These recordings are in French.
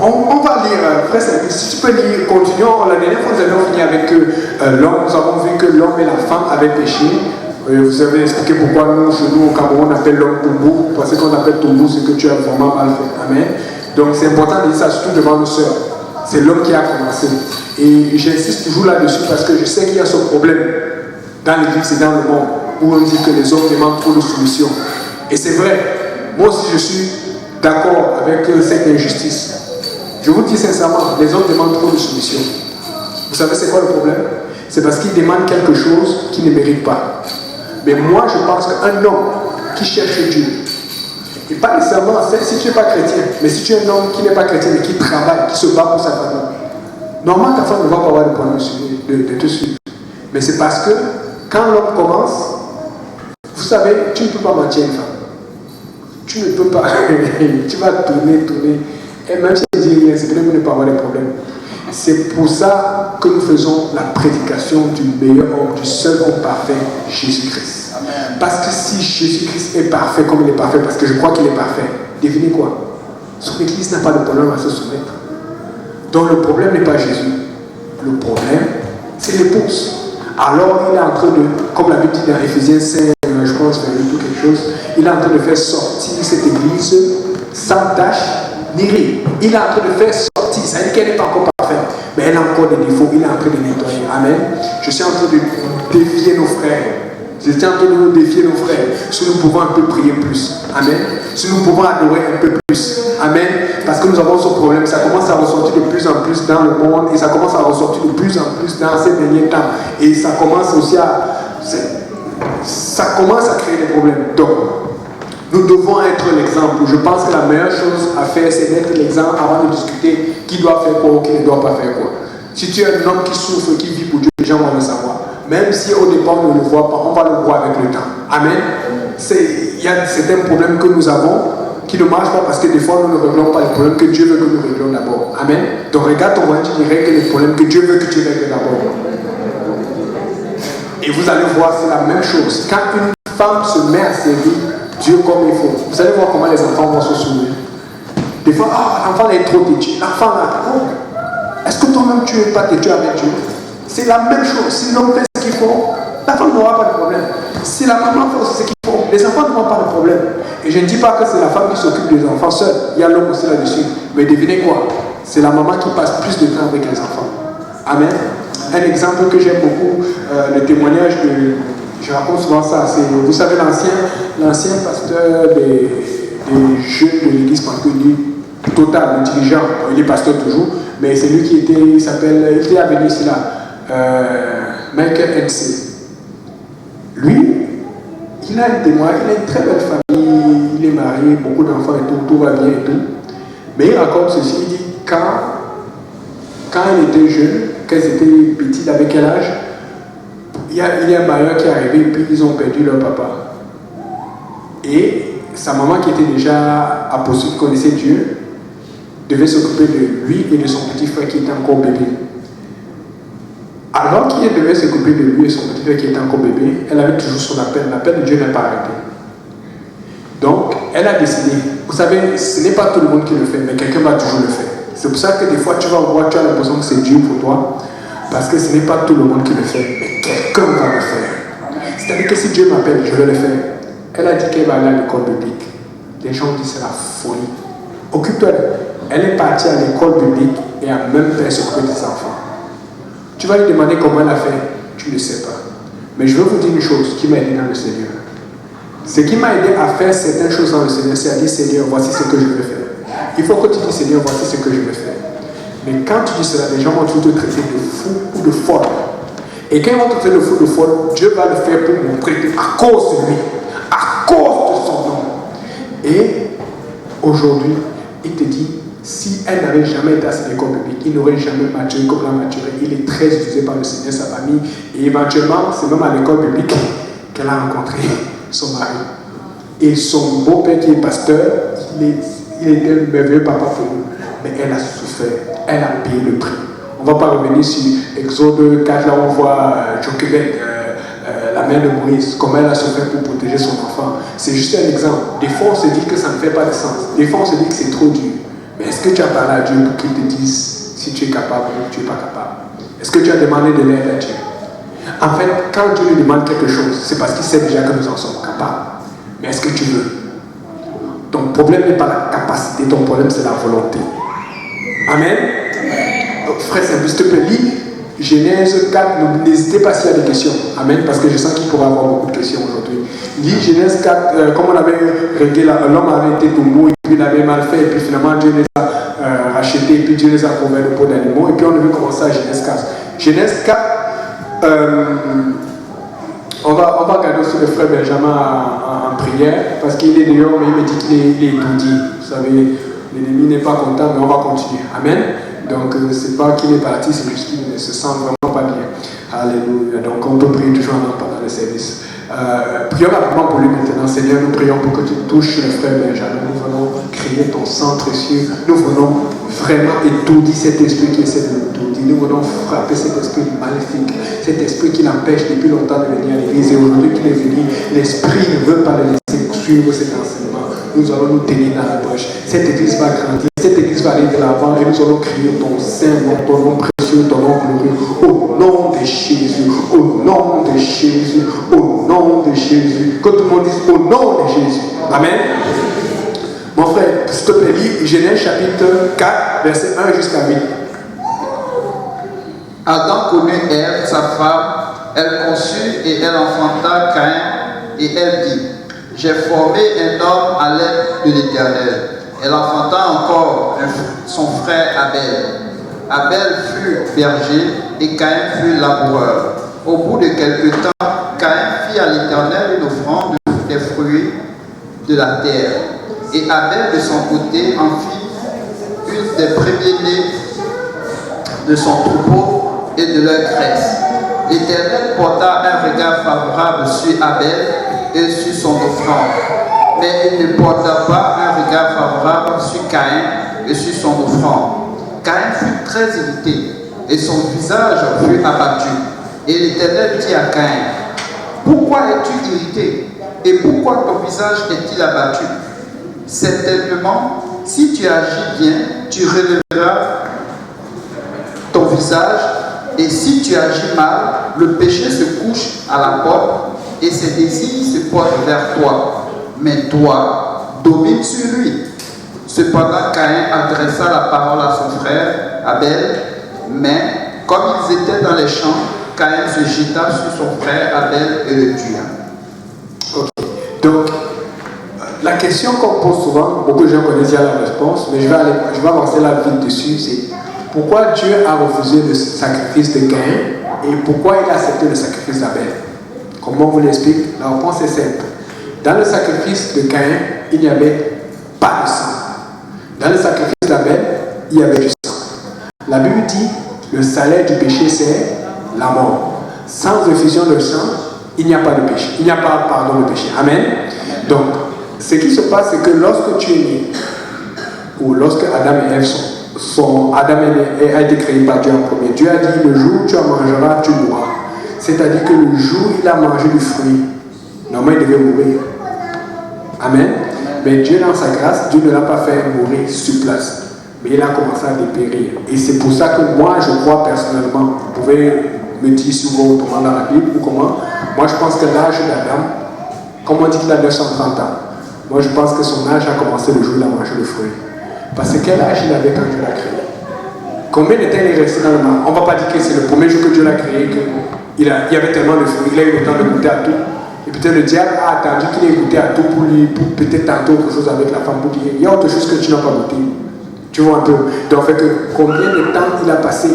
On va lire, frère Saint-Louis, si tu peux lire, continuons. La dernière fois, nous avions fini avec l'homme. Nous avons vu que l'homme et la femme avaient péché. Vous avez expliqué pourquoi nous, chez nous, au Cameroun, on appelle l'homme Tombou. Parce qu'on appelle Tombou, c'est que tu as vraiment mal fait. Amen. Donc c'est important de dire ça, surtout devant nos sœurs. C'est l'homme qui a commencé. Et j'insiste toujours là-dessus parce que je sais qu'il y a ce problème dans l'église et dans le monde où on dit que les hommes demandent trop de soumission. Et c'est vrai. Moi aussi, je suis d'accord avec cette injustice. Je vous dis sincèrement, les hommes demandent trop de soumission. Vous savez c'est quoi le problème? C'est parce qu'ils demandent quelque chose qu'ils ne méritent pas. Mais moi, je pense qu'un homme qui cherche Dieu, et pas nécessairement, si tu n'es pas chrétien, mais si tu es un homme qui n'est pas chrétien et qui travaille, qui se bat pour sa famille, normalement ta femme ne va pas avoir de problème de te suivre. Mais c'est parce que quand l'homme commence, vous savez, tu ne peux pas mentir une femme. Tu ne peux pas. Tu vas tourner. Et même si elle dit rien, c'est que vous ne pas avoir de problème. C'est pour ça que nous faisons la prédication du meilleur homme, du seul homme parfait, Jésus-Christ. Parce que si Jésus-Christ est parfait comme il est parfait, parce que je crois qu'il est parfait, devinez quoi? Son église n'a pas de problème à se soumettre. Donc le problème n'est pas Jésus. Le problème, c'est l'épouse. Alors il est en train de, comme la Bible dit dans Éphésiens 5, je pense, ou quelque chose, il est en train de faire sortir cette église sans tache ni rire. Il est en train de faire sortir, ça veut dire qu'elle n'est pas encore parfaite, mais elle a encore des défauts, il est en train de nettoyer. Amen. Je suis en train de défier nos frères. Je suis en train de nous défier nos frères. Si nous pouvons un peu prier plus. Amen. Si nous pouvons adorer un peu plus. Amen. Parce que nous avons ce problème. Ça commence à ressortir de plus en plus dans le monde. Et ça commence à ressortir de plus en plus dans ces derniers temps. Et ça commence aussi ça commence à créer des problèmes. Donc, nous devons être l'exemple. Je pense que la meilleure chose à faire, c'est d'être l'exemple avant de discuter qui doit faire quoi ou qui ne doit pas faire quoi. Si tu es un homme qui souffre, qui vit pour Dieu, les gens vont le savoir. Même si au départ on ne le voit pas, on va le voir avec le temps. Amen. Il y a certains problèmes que nous avons qui ne marchent pas parce que des fois nous ne réglons pas les problèmes que Dieu veut que nous réglions d'abord. Amen. Donc regarde ton voisin, tu règles les problèmes que Dieu veut que tu règles d'abord. Et vous allez voir, c'est la même chose. Quand une femme se met à servir Dieu comme il faut, vous allez voir comment les enfants vont se souvenir. Des fois, l'enfant est trop têtu. L'enfant là, est-ce que toi-même tu n'es pas têtu avec Dieu? C'est la même chose. Si l'homme fait ce qu'il faut, la femme n'aura pas de problème. Si la maman fait aussi ce qu'il faut, les enfants n'auront pas de problème. Et je ne dis pas que c'est la femme qui s'occupe des enfants seule. Il y a l'homme aussi là-dessus. Mais devinez quoi? C'est la maman qui passe plus de temps avec les enfants. Amen. Un exemple que j'aime beaucoup, le témoignage de... Je raconte souvent ça. Vous savez, l'ancien pasteur des jeunes de l'église pentecôtiste, Total, le dirigeant, il est pasteur toujours, mais c'est lui qui était, il était à venir ici là, Michael NC. Lui, il a un témoin, il a une très belle famille, il est marié, beaucoup d'enfants et tout va bien et tout. Mais il raconte ceci, il dit quand elle était jeune, quand ils étaient petites, avec quel âge, il y a un mariage qui est arrivé et puis ils ont perdu leur papa. Et sa maman qui était déjà apostle, qui connaissait Dieu, devait s'occuper de lui et de son petit frère qui était encore bébé. Alors qu'il devait s'occuper de lui et son petit frère qui était encore bébé, elle avait toujours son appel. L'appel de Dieu n'est pas arrêté. Donc, elle a décidé. Vous savez, ce n'est pas tout le monde qui le fait, mais quelqu'un va toujours le faire. C'est pour ça que des fois, tu vas voir, tu as l'impression que c'est Dieu pour toi, parce que ce n'est pas tout le monde qui le fait, mais quelqu'un va le faire. C'est-à-dire que si Dieu m'appelle, je vais le faire. Elle a dit qu'elle va aller à l'école biblique. Les gens disent c'est la folie. Occupe-toi. Elle est partie à l'école biblique et a même fait s'occuper des enfants. Tu vas lui demander comment elle a fait. Tu ne sais pas. Mais je veux vous dire une chose qui m'a aidé dans le Seigneur. Ce qui m'a aidé à faire certaines choses dans le Seigneur, c'est à dire Seigneur, voici ce que je veux faire. Il faut que tu dises Seigneur, voici ce que je veux faire. Mais quand tu dis cela, les gens vont toujours te traiter de fou ou de folle. Et quand ils vont te traiter de fou ou de folle, Dieu va le faire pour montrer qu'à cause de lui, à cause de son nom. Et aujourd'hui, il te dit, si elle n'avait jamais été à cette école biblique, il n'aurait jamais maturé comme l'a maturé. Il est très utilisé par le Seigneur, sa famille. Et éventuellement, c'est même à l'école biblique qu'elle a rencontré son mari. Et son beau-père qui est pasteur, il était un merveilleux papa pour nous. Mais elle a souffert, elle a payé le prix. On ne va pas revenir sur Exode 4, là on voit Jochebed, la mère de Moïse, comment elle a souffert pour protéger son enfant. C'est juste un exemple. Des fois on se dit que ça ne fait pas de sens. Des fois on se dit que c'est trop dur. Mais est-ce que tu as parlé à Dieu pour qu'il te dise si tu es capable ou tu n'es pas capable? Est-ce que tu as demandé de l'aide à Dieu? En fait, quand Dieu nous demande quelque chose, c'est parce qu'il sait déjà que nous en sommes capables. Mais est-ce que tu veux? Ton problème n'est pas la capacité, ton problème c'est la volonté. Amen. Donc, frère Saint, s'il te plaît, lis Genèse 4, n'hésitez pas s'il y a des questions. Amen, parce que je sens qu'il pourra y avoir beaucoup de questions aujourd'hui. Lis Genèse 4, comme on avait réglé, l'homme avait été tombeau, et puis il avait mal fait, et puis finalement Dieu les a rachetés, et puis Dieu les a prouvés le pot d'animaux, et puis on devait commencer à Genèse 4. Genèse 4, on va regarder aussi le frère Benjamin en prière, parce qu'il est dehors, mais il me dit qu'il est étourdi. Vous savez, l'ennemi n'est pas content, mais on va continuer. Amen. Donc, c'est pas qu'il est parti, c'est juste qu'il ne se sent vraiment pas bien. Alléluia. Donc, on peut prier toujours pendant le service. Prions rapidement pour lui maintenant. Seigneur, nous prions pour que tu touches le frère Benjamin. Nous venons crier ton sang précieux. Nous venons vraiment étourdir cet esprit qui essaie de nous étourdir. Nous venons frapper cet esprit maléfique, cet esprit qui l'empêche depuis longtemps de venir à l'église. Et aujourd'hui qu'il est venu, l'esprit ne veut pas le laisser suivre cet enseignement. Nous allons nous tenir dans la poche. Cette église va grandir, cette église va aller de l'avant et nous allons crier ton Saint-Nom, ton nom précieux, ton nom glorieux. Au nom de Jésus, au nom de Jésus, au nom de Jésus. Que tout le monde dise au nom de Jésus. Amen. Mon frère, s'il te plaît, lis Genèse chapitre 4, verset 1 jusqu'à 8. Adam connut Ève, sa femme, elle conçut et elle enfanta Caïn, et elle dit: j'ai formé un homme à l'aide de l'Éternel. Elle enfanta encore son frère Abel. Abel fut berger et Caïn fut laboureur. Au bout de quelque temps, Caïn fit à l'Éternel une offrande des fruits de la terre. Et Abel, de son côté, en fit une des premiers-nés de son troupeau et de leur graisse. L'Éternel porta un regard favorable sur Abel et sur son offrande, mais il ne porta pas un regard favorable sur Caïn et sur son offrande. Caïn fut très irrité et son visage fut abattu. Et l'Éternel dit à Caïn: pourquoi es-tu irrité et pourquoi ton visage est-il abattu? Certainement, si tu agis bien, tu relèveras ton visage, et si tu agis mal, le péché se couche à la porte et ses désirs se portent vers toi. Mais toi, domine sur lui. Cependant, Caïn adressa la parole à son frère Abel, mais comme ils étaient dans les champs, Caïn se jeta sur son frère Abel et le tua. Ok. Donc, la question qu'on pose souvent, beaucoup de gens connaissent déjà la réponse, mais je vais avancer la vite dessus, c'est pourquoi Dieu a refusé le sacrifice de Caïn et pourquoi il a accepté le sacrifice d'Abel. Comment on vous l'explique? La réponse est simple. Dans le sacrifice de Caïn, il n'y avait pas de sang. Dans le sacrifice d'Abel, il y avait du sang. La Bible dit, le salaire du péché, c'est la mort. Sans effusion de sang, il n'y a pas de péché. Il n'y a pas pardon de péché. Amen. Donc, ce qui se passe, c'est que lorsque tu es né, ou lorsque Adam et Ève Adam a été créé par Dieu en premier, Dieu a dit, le jour où tu en mangeras, tu mourras. C'est-à-dire que le jour où il a mangé du fruit, normalement il devait mourir. Amen. Mais Dieu, dans sa grâce, Dieu ne l'a pas fait mourir sur place. Mais il a commencé à dépérir. Et c'est pour ça que moi, je crois personnellement, vous pouvez me dire si vous autrement dans la Bible ou comment. Moi, je pense que l'âge d'Adam, comme on dit qu'il a 930 ans, moi, je pense que son âge a commencé le jour où il a mangé le fruit. Parce que quel âge il avait quand Dieu l'a créé? Combien de temps il est resté dans le monde? On ne va pas dire que c'est le premier jour que Dieu l'a créé, qu'il y avait tellement de fruits, il a eu le temps de goûter à tout. Et peut-être le diable a attendu qu'il ait goûté à tout pour peut-être tenter autre chose avec la femme, pour dire, il y a autre chose que tu n'as pas goûté. Tu vois un peu. Donc, fait que combien de temps il a passé?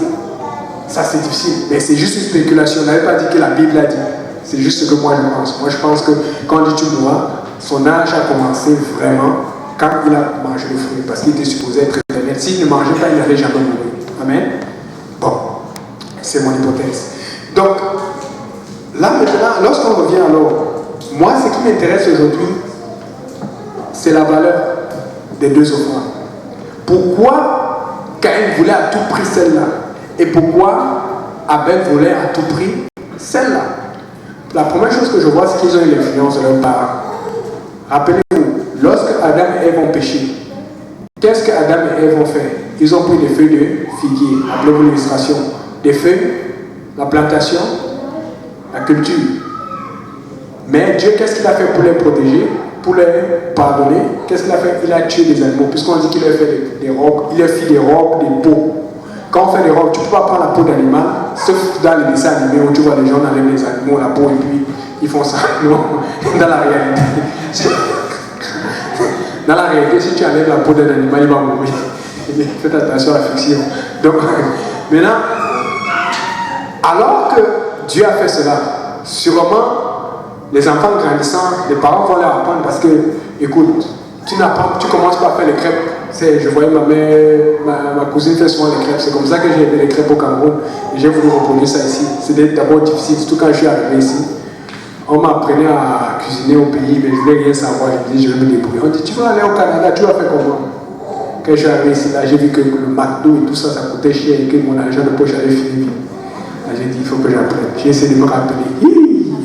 Ça, c'est difficile. Mais c'est juste une spéculation. On n'avait pas dit que la Bible a dit. C'est juste ce que moi, je pense. Moi, je pense que quand on dit tu mourras, son âge a commencé vraiment quand il a mangé le fruit. Parce qu'il était supposé être éternel. S'il ne mangeait pas, il n'allait jamais mourir. Amen. Bon. C'est mon hypothèse. Donc, là, maintenant, lorsqu'on revient alors, moi, ce qui m'intéresse aujourd'hui, c'est la valeur des deux offrandes. Pourquoi Caïn voulait à tout prix celle-là? Et pourquoi Abel voulait à tout prix celle-là? La première chose que je vois, c'est qu'ils ont eu l'influence de leurs parents. Rappelez-vous, lorsque Adam et Ève ont péché, Qu'est-ce que Adam et Ève ont fait? Ils ont pris des feuilles de figuier, appelez-vous l'illustration. Des feuilles, la plantation, la culture. Mais Dieu, qu'est-ce qu'il a fait pour les protéger, pour les pardonner? Qu'est-ce qu'il a fait? Il a tué des animaux, puisqu'on dit qu'il a fait des robes, il a fait des robes, des peaux. Quand on fait des robes, tu ne peux pas prendre la peau d'animal, sauf dans les dessins animés où tu vois les gens enlèvent les animaux, la peau, et puis ils font ça. Non, dans la réalité. Dans la réalité, si tu enlèves la peau d'un animal, il va mourir. Faites attention à la fiction. Donc, maintenant, alors que Dieu a fait cela, sûrement, les enfants grandissant, les parents vont leur apprendre parce que, écoute, tu commences par faire les crêpes. Je voyais ma mère, ma cousine fait souvent les crêpes. C'est comme ça que j'ai aimé les crêpes au Cameroun. Et j'ai voulu reproduire ça ici. C'était d'abord difficile, surtout quand je suis arrivé ici. On m'apprenait à cuisiner au pays, mais je ne voulais rien savoir. Je me dis, je vais me débrouiller. On dit, tu vas aller au Canada, tu vas faire comment? Quand je suis arrivé ici, là, j'ai vu que le McDo et tout ça, ça coûtait cher et que mon argent de poche allait finir. Là, j'ai dit, il faut que j'apprenne. J'ai essayé de me rappeler.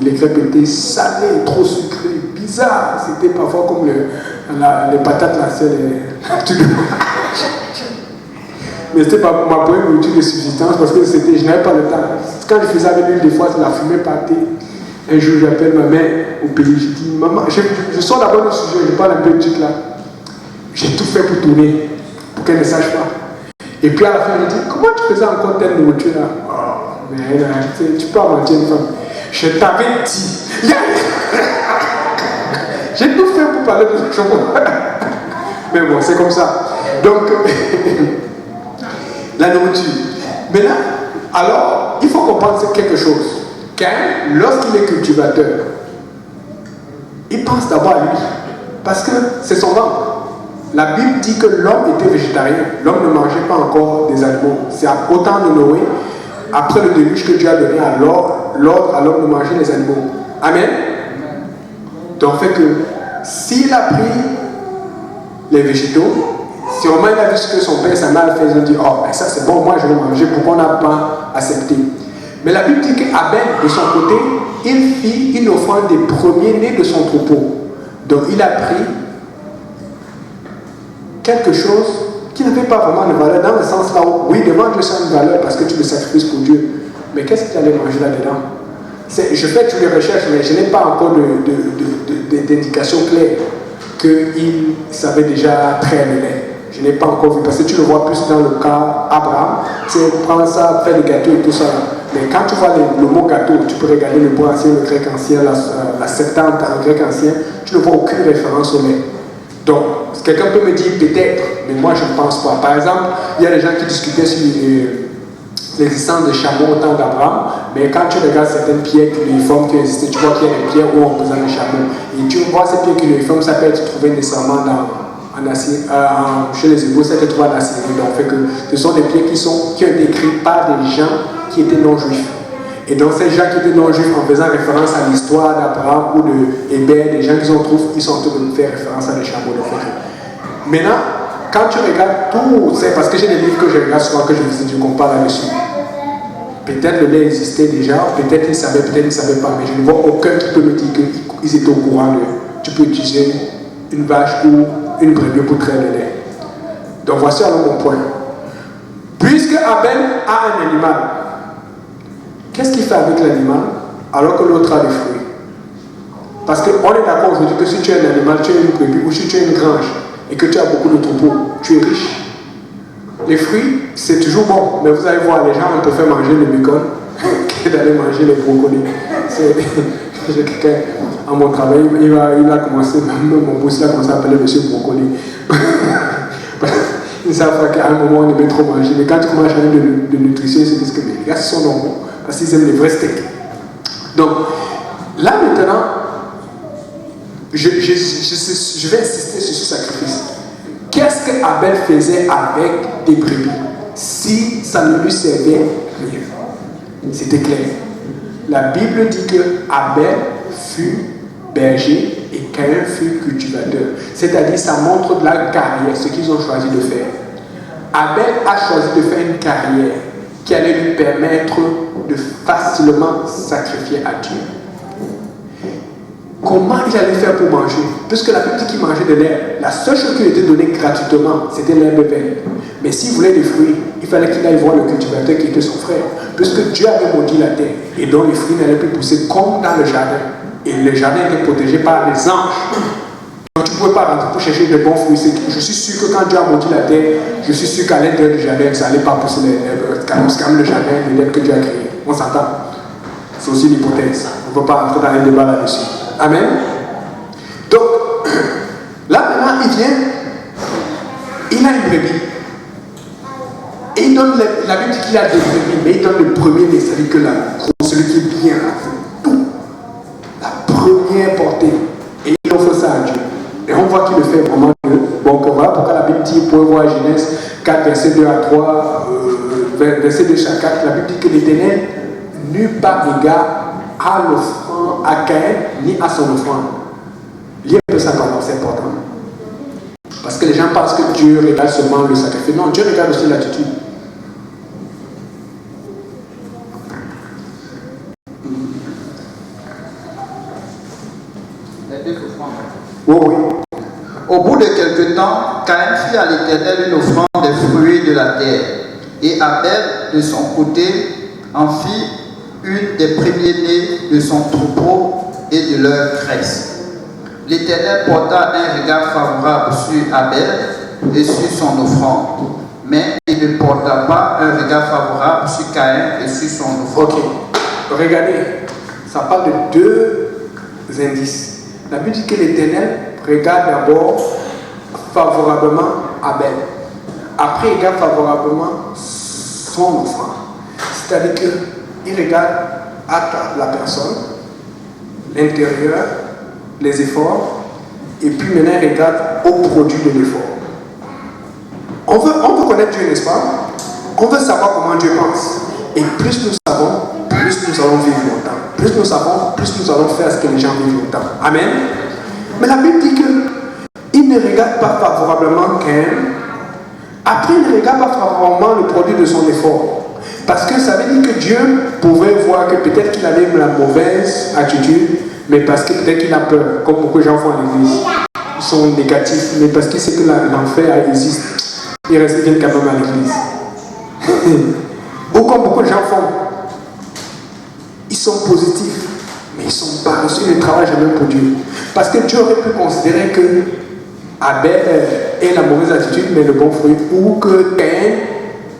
Les crêpes étaient salées, trop sucrées, bizarres. C'était parfois comme les patates là, c'est mais c'était pas ma première nourriture de subsistance parce que je n'avais pas le temps. Quand je faisais avec l'huile, des fois, la fumée partait. Un jour, j'appelle ma mère au pays. Je dis, maman, je sors d'abord du sujet, je parle un peu de truc là. J'ai tout fait pour tourner, pour qu'elle ne sache pas. Et puis à la fin, je dis, comment tu faisais encore telle nourriture là? Oh, mais tu peux mentir une femme. Je t'avais dit. J'ai tout fait pour parler de ce chose. Mais bon, c'est comme ça. Donc, la nourriture. Maintenant, alors, il faut comprendre quelque chose. Caïn, lorsqu'il est cultivateur, il pense d'abord à lui. Parce que c'est son ventre. La Bible dit que l'homme était végétarien. L'homme ne mangeait pas encore des animaux. C'est au temps de Noé, après le déluge, que Dieu a donné à l'ordre à l'homme de manger les animaux. Amen. Donc, fait que s'il a pris les végétaux, si au moins il a vu ce que son père et sa mère faisaient, il a dit, oh, ça c'est bon, moi je vais manger, pourquoi on n'a pas accepté? Mais la Bible dit qu'Abel, de son côté, il fit une offrande des premiers-nés de son troupeau. Donc il a pris quelque chose qui n'avait pas vraiment de valeur, dans le sens là où, oui, devant Dieu, ça a une valeur parce que tu le sacrifies pour Dieu. Mais qu'est-ce que tu allais manger là-dedans? Je fais toutes les recherches, mais je n'ai pas encore d'indication claire qu'il savait déjà traire le lait. Je n'ai pas encore vu, parce que tu le vois plus dans le cas Abraham, c'est prendre ça, faire des gâteaux et tout ça. Mais quand tu vois le mot gâteau, tu peux regarder le mot ancien, le grec ancien, la Septante en grec ancien, tu ne vois aucune référence au lait. Donc, quelqu'un peut me dire peut-être, mais moi je ne pense pas. Par exemple, il y a des gens qui discutaient sur l'existence des chameaux au temps d'Abraham, mais quand tu regardes certaines pierres cunéiformes qui existaient, tu vois qu'il y a des pierres où on faisait les chameaux. Et tu vois ces pierres cunéiformes, ça peut être trouvé nécessairement chez les Hébreux, ça peut être trouvé en Assyrie. Donc, fait que ce sont des pierres qui ont été écrites par des gens qui étaient non-juifs. Et donc, ces gens qui étaient non-juifs, en faisant référence à l'histoire d'Abraham ou de Hébert, des gens qui sont trouvent, ils sont en train de faire référence à des chameaux. Maintenant, quand tu regardes tout, c'est parce que j'ai des livres que je regarde souvent, que je visite, je compare là-dessus. Peut-être le lait existait déjà, peut-être ils savaient, peut-être ils ne savaient pas, mais je ne vois aucun qui peut me dire qu'ils étaient au courant de. Tu peux utiliser une vache ou une brebis pour traire le lait. Donc voici alors mon point. Puisque Abel a un animal, qu'est-ce qu'il fait avec l'animal alors que l'autre a des fruits? Parce qu'on est d'accord aujourd'hui que si tu es un animal, tu es une brebis ou si tu es une grange et que tu as beaucoup de troupeaux, tu es riche. Les fruits, c'est toujours bon, mais vous allez voir, les gens on peut faire manger le bacon que d'aller manger les brocolis. J'ai quelqu'un à mon travail, il a commencé, même mon boss, il a commencé à appeler monsieur brocoli. Ils ne savent pas qu'à un moment on aimait trop manger, mais quand tu commences à changer de nutrition, ils se disent que les gars sont normaux, parce qu'ils aiment les vrais steaks. Donc, là maintenant, je vais insister sur ce sacrifice. Qu'est-ce que Abel faisait avec des brebis si ça ne lui servait rien? C'était clair. La Bible dit que Abel fut berger et Caïn fut cultivateur. C'est-à-dire, ça montre de la carrière, ce qu'ils ont choisi de faire. Abel a choisi de faire une carrière qui allait lui permettre de facilement sacrifier à Dieu. comment il allait faire pour manger? Puisque la Bible dit qu'il mangeait de l'herbe. La seule chose qui lui était donnée gratuitement, c'était l'herbe verte. Mais s'il voulait des fruits, il fallait qu'il aille voir le cultivateur qui était son frère. Puisque Dieu avait maudit la terre et dont les fruits n'allaient plus pousser comme dans le jardin. Et le jardin était protégé par les anges. Donc tu ne pouvais pas rentrer pour chercher de bons fruits. Je suis sûr que quand Dieu a maudit la terre, je suis sûr qu'à l'intérieur du jardin, ça n'allait pas pousser c'est quand même le jardin que Dieu a créé. On s'entend. C'est aussi une hypothèse. On ne peut pas rentrer dans un débat là-dessus. Amen. Donc, là maintenant, il vient, il a une brebis. Et il donne, la Bible dit qu'il a des brebis, mais il donne le premier, c'est-à-dire que celui qui est bien, tout. La première portée. Et il offre ça à Dieu. Et on voit qu'il le fait vraiment Dieu. Donc voilà pourquoi la Bible dit, vous pouvez voir Genèse 4, verset 2 à 3, verset 2 à 4, la Bible dit que l'Éternel n'eut pas égard à l'offrande, à Caïn, ni à son offrande. Lire un peu ça quand c'est important. Parce que les gens pensent que Dieu regarde seulement le sacrifice. Non, Dieu regarde aussi l'attitude. Oui, oui. Au bout de quelque temps, Caïn fit à l'Éternel une offrande des fruits de la terre. Et Abel, de son côté, en fit une des premiers-nés de son troupeau et de leur graisse. L'Éternel porta un regard favorable sur Abel et sur son offrande, mais il ne porta pas un regard favorable sur Caïn et sur son offrande. Ok, regardez, ça parle de deux indices. La Bible dit que l'Éternel regarde d'abord favorablement Abel. Après, il regarde favorablement son offrande. C'est-à-dire qu'il regarde à la personne, l'intérieur, les efforts, et puis maintenant il regarde au produit de l'effort. On veut connaître Dieu, n'est-ce pas? On veut savoir comment Dieu pense. Et plus nous savons, plus nous allons vivre longtemps. Plus nous savons, plus nous allons faire ce que les gens vivent longtemps. Amen. Mais la Bible dit qu'il ne regarde pas favorablement Caïn. Après, il ne regarde pas favorablement le produit de son effort. Parce que ça veut dire que Dieu pouvait voir que peut-être qu'il avait la mauvaise attitude, mais parce que peut-être qu'il a peur, comme beaucoup de gens font à l'église. Ils sont négatifs, mais parce qu'il sait que l'enfer existe. Ils viennent quand même à l'église. Ou comme beaucoup de gens font. Ils sont positifs, mais ils sont paresseux, ils ne travaillent jamais pour Dieu. Parce que Dieu aurait pu considérer que Abel ait la mauvaise attitude, mais le bon fruit, ou que Caïn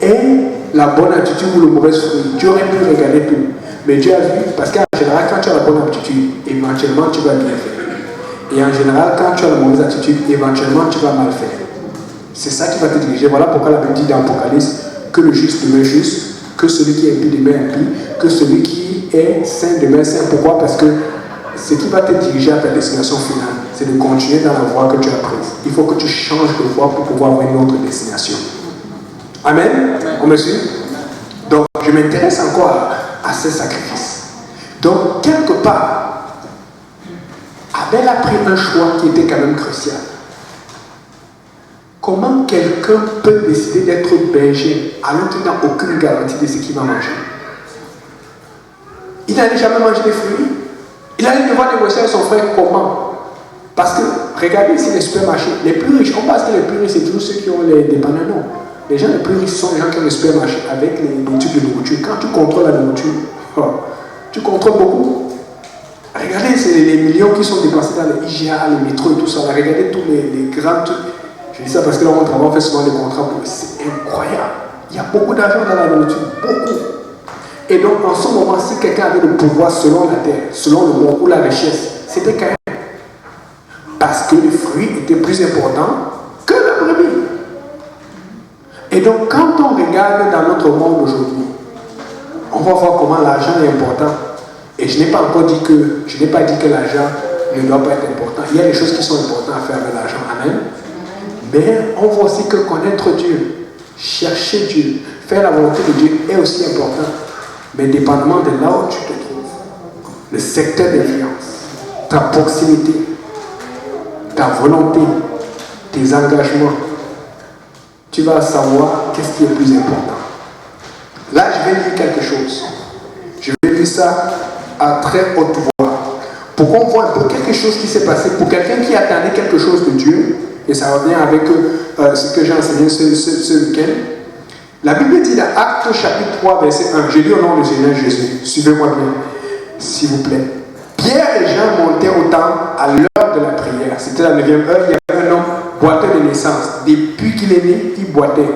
ait la bonne attitude ou le mauvais fruit. Dieu aurait pu regarder tout. Mais Dieu a vu, parce qu'en général, quand tu as la bonne attitude, éventuellement tu vas bien faire. Et en général, quand tu as la mauvaise attitude, éventuellement tu vas mal faire. C'est ça qui va te diriger. Voilà pourquoi la Bible dit dans l'Apocalypse que le juste demeure juste, que celui qui est impie demeure impie, que celui qui est saint demeure saint. Pourquoi? Parce que ce qui va te diriger à ta destination finale, c'est de continuer dans la voie que tu as prise. Il faut que tu changes de voie pour pouvoir avoir une autre destination. Amen. On me suit? Donc, je m'intéresse encore à ces sacrifices. Donc, quelque part, Abel a pris un choix qui était quand même crucial. Comment quelqu'un peut décider d'être berger alors qu'il n'a aucune garantie de ce qu'il va manger? Il n'allait jamais manger des fruits. Il allait devoir négocier avec son frère comment? Parce que, regardez ici les supermarchés, les plus riches, on pense que les plus riches, c'est toujours ceux qui ont des bananes. Non. Les gens les plus riches sont les gens qui ont les supermarchés avec les types de nourriture. Quand tu contrôles la nourriture, tu contrôles beaucoup. Regardez les millions qui sont dépensés dans les IGA, les métros et tout ça. Regardez tous les grands trucs. Je dis ça parce que là, on travaille, on fait souvent des contrats pour eux. C'est incroyable. Il y a beaucoup d'argent dans la nourriture. Beaucoup. Et donc, en ce moment, si quelqu'un avait le pouvoir selon la terre, selon le monde ou la richesse, c'était Caïn. Parce que les fruits étaient plus importants que la brebis. Et donc, quand on regarde dans notre monde aujourd'hui, on va voir comment l'argent est important. Et je n'ai pas dit que l'argent ne doit pas être important. Il y a des choses qui sont importantes à faire avec l'argent. Amen. Mais on voit aussi que connaître Dieu, chercher Dieu, faire la volonté de Dieu est aussi important. Mais dépendamment de là où tu te trouves, le secteur d'influence, ta proximité, ta volonté, tes engagements, tu vas savoir qu'est-ce qui est plus important. Là, je vais dire quelque chose. Je vais dire ça à très haute voix pour qu'on voit un peu quelque chose qui s'est passé, pour quelqu'un qui attendait quelque chose de Dieu, et ça revient avec ce que j'ai enseigné ce week-end. La Bible dit dans Actes chapitre 3, verset 1, j'ai lu au nom du Seigneur Jésus, suivez-moi bien, s'il vous plaît. Pierre et Jean montaient au temple à l'heure de la prière. C'était la 9e heure, il y avait un homme boiteux de naissance. Depuis qu'il est né, il boitait.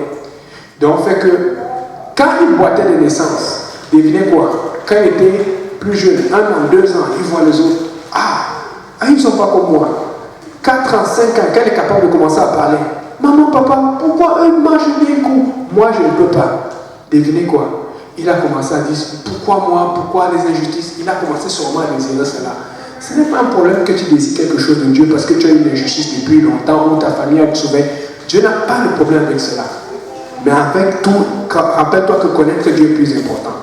Donc, fait que quand il boitait de naissance, devinez quoi? Quand il était plus jeune, 1 an, 2 ans, il voit les autres. Ils ne sont pas comme moi. 4 ans, 5 ans, quand il est capable de commencer à parler. Maman, papa, pourquoi eux mangent bien coup? Moi, je ne peux pas. Devinez quoi? Il a commencé à dire, pourquoi moi? Pourquoi les injustices? Il a commencé sûrement à désirer cela. Ce n'est pas un problème que tu désires quelque chose de Dieu parce que tu as une injustice depuis longtemps ou ta famille a sauvé. Dieu n'a pas de problème avec cela. Mais avec tout, rappelle-toi que connaître Dieu est plus important.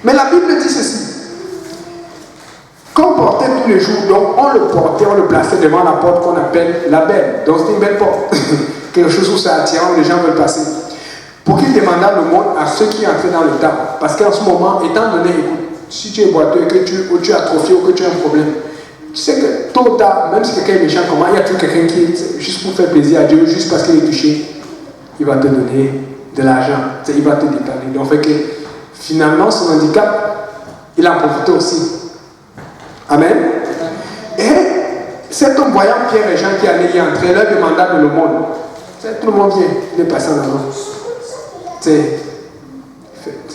Mais la Bible dit ceci. Qu'on portait tous les jours, donc on le portait, on le plaçait devant la porte qu'on appelle la belle. Donc c'est une belle porte. Quelque chose où c'est attirant, où les gens veulent passer. Pour qu'il demandât le monde à ceux qui entraient dans le temple. Parce qu'en ce moment, étant donné, écoute, si tu es boiteux, que tu es atrophié ou que tu as un problème, tu sais que tôt ou tard, même si quelqu'un est méchant comme moi, il y a toujours quelqu'un qui est juste pour faire plaisir à Dieu, juste parce qu'il est touché, il va te donner de l'argent, il va te dépanner. Donc, fait que finalement, son handicap, il en profite aussi. Amen. Et cet homme voyant Pierre et Jean qui allaient y entrer, leur demanda de le monde. Tout le monde vient, il est passé en avant.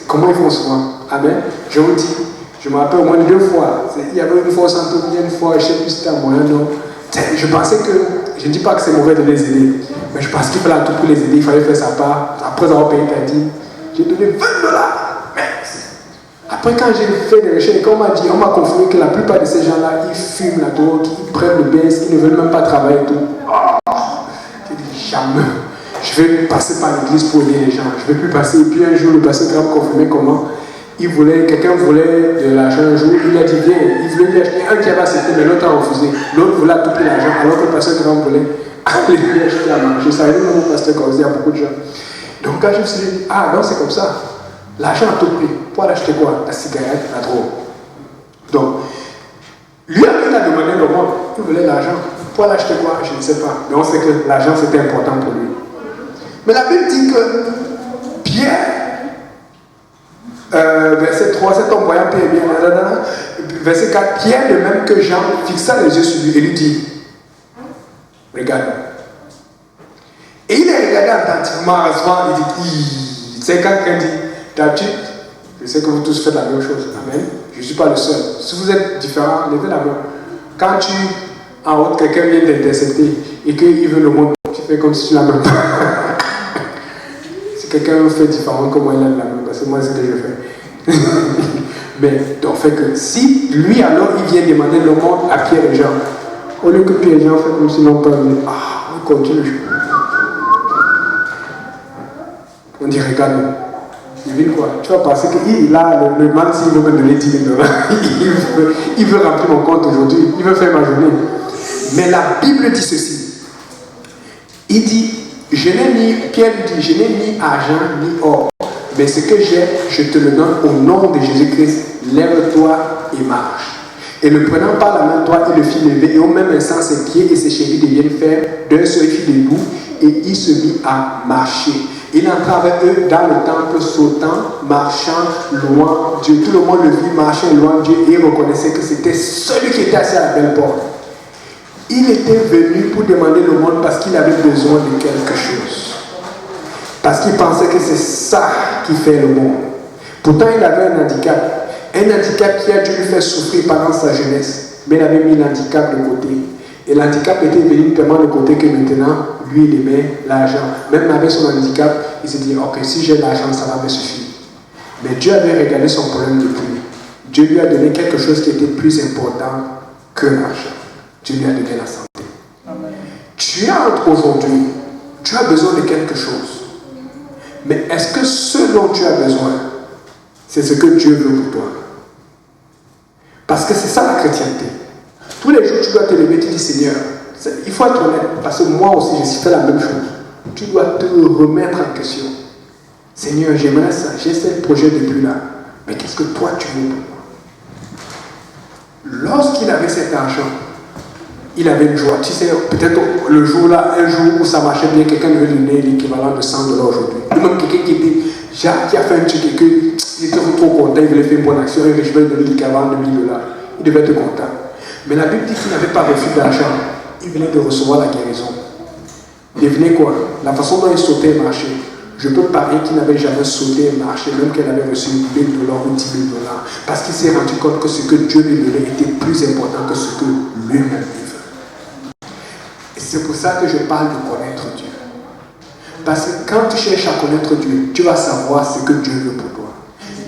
Comment ils font souvent. Amen. Je vous dis, je me rappelle au moins 2 fois. Il y avait une fois au centre, une fois, je ne sais plus si c'était un moyen, non. Je pensais que, je ne dis pas que c'est mauvais de les aider, mais je pense qu'il fallait tout pour les aider, il fallait faire sa part. Après avoir payé ta dîme, j'ai donné $20. Après, quand j'ai fait des recherches, on m'a confirmé que la plupart de ces gens-là, ils fument la drogue, ils prennent le baisse, ils ne veulent même pas travailler et tout. J'ai dit, jamais. Je vais passer par l'église pour aider les gens. Je ne vais plus passer. Et puis un jour, le pasteur m'a confirmé comment quelqu'un voulait de l'argent un jour. Il a dit, viens. Il voulait lui acheter un qui avait accepté, mais l'autre a refusé. L'autre voulait à tout prix l'argent, alors que le pasteur grand voulait aller lui acheter à manger. Ça arrive même au pasteur comme ça, il y a beaucoup de gens. Donc quand je me suis dit, non, c'est comme ça. L'argent à tout prix. Pour aller acheter quoi? La cigarette, la drogue. Donc, lui, il a demandé le monde. Il voulait l'argent. Pour aller acheter quoi? Je ne sais pas. Mais on sait que l'argent, c'était important pour lui. Mais la Bible dit que Pierre, verset 3, cet homme voyant Pierre bien, verset 4, Pierre, de même que Jean, fixa les yeux sur lui et lui dit, regarde. Et il est regardé attentivement, il dit, c'est quand quelqu'un dit, d'habitude, je sais que vous tous faites la même chose, amen. Je ne suis pas le seul. Si vous êtes différents, levez la main. Quand en haut, quelqu'un vient d'intercepter et qu'il veut le monde, tu fais comme si tu l'as même pas. Si quelqu'un fait différent, comment il a de la main, parce que moi, c'est ce que je fais. Mais, donc, fait que si lui, alors, il vient demander le monde à Pierre et Jean, au lieu que Pierre et Jean fait comme s'ils n'ont pas vu, on continue. On dit, regarde. Il veut quoi? Tu vas penser que là, le man, s'il veut me donner $10 000, il veut remplir mon compte aujourd'hui, il veut faire ma journée. Mais la Bible dit ceci. Il dit, Pierre dit, je n'ai ni argent ni or, mais ce que j'ai, je te le donne au nom de Jésus-Christ. Lève-toi et marche. Et le prenant par la main droite, il le fit lever, et au même instant, ses pieds et ses chevilles deviennent fermes, d'un seul fil debout, et il se mit à marcher. Il entra avec eux dans le temple, sautant, marchant loin Dieu. Tout le monde le vit marcher loin Dieu et il reconnaissait que c'était celui qui était assis à la belle porte. Il était venu pour demander le monde parce qu'il avait besoin de quelque chose. Parce qu'il pensait que c'est ça qui fait le monde. Pourtant, il avait un handicap. Un handicap qui a dû lui faire souffrir pendant sa jeunesse. Mais il avait mis l'handicap de côté. Et l'handicap était venu tellement de côté que maintenant, lui, il aimait l'argent. Même avec son handicap, il s'est dit, ok, si j'ai l'argent, ça va me suffire. Mais Dieu avait regardé son problème depuis. Dieu lui a donné quelque chose qui était plus important que l'argent. Dieu lui a donné la santé. Amen. Tu as aujourd'hui, tu as besoin de quelque chose. Mais est-ce que ce dont tu as besoin, c'est ce que Dieu veut pour toi? Parce que c'est ça la chrétienté. Tous les jours, tu dois te lever et te dire, Seigneur, il faut être honnête, parce que moi aussi, j'ai fait la même chose. Tu dois te remettre en question. Seigneur, j'aimerais ça, j'ai ce projet depuis là. Mais qu'est-ce que toi, tu veux pour moi? lorsqu'il avait cet argent, il avait une joie. Tu sais, peut-être le jour-là, un jour où ça marchait bien, quelqu'un devait donner l'équivalent de 100 $ aujourd'hui. Ou même quelqu'un qui a fait un truc et qu'il était trop content, il voulait faire une bonne action, et je vais lui donner l'équivalent de 1000 $. Il devait être content. Mais la Bible dit qu'il n'avait pas reçu d'argent. Il venait de recevoir la guérison. Devinez quoi? La façon dont il sautait et marchait. Je peux parier qu'il n'avait jamais sauté et marché, même qu'il avait reçu 1000 $ ou 10 000 $. Parce qu'il s'est rendu compte que ce que Dieu lui donnait était plus important que ce que lui-même vivait. Et c'est pour ça que je parle de connaître Dieu. Parce que quand tu cherches à connaître Dieu, tu vas savoir ce que Dieu veut pour toi.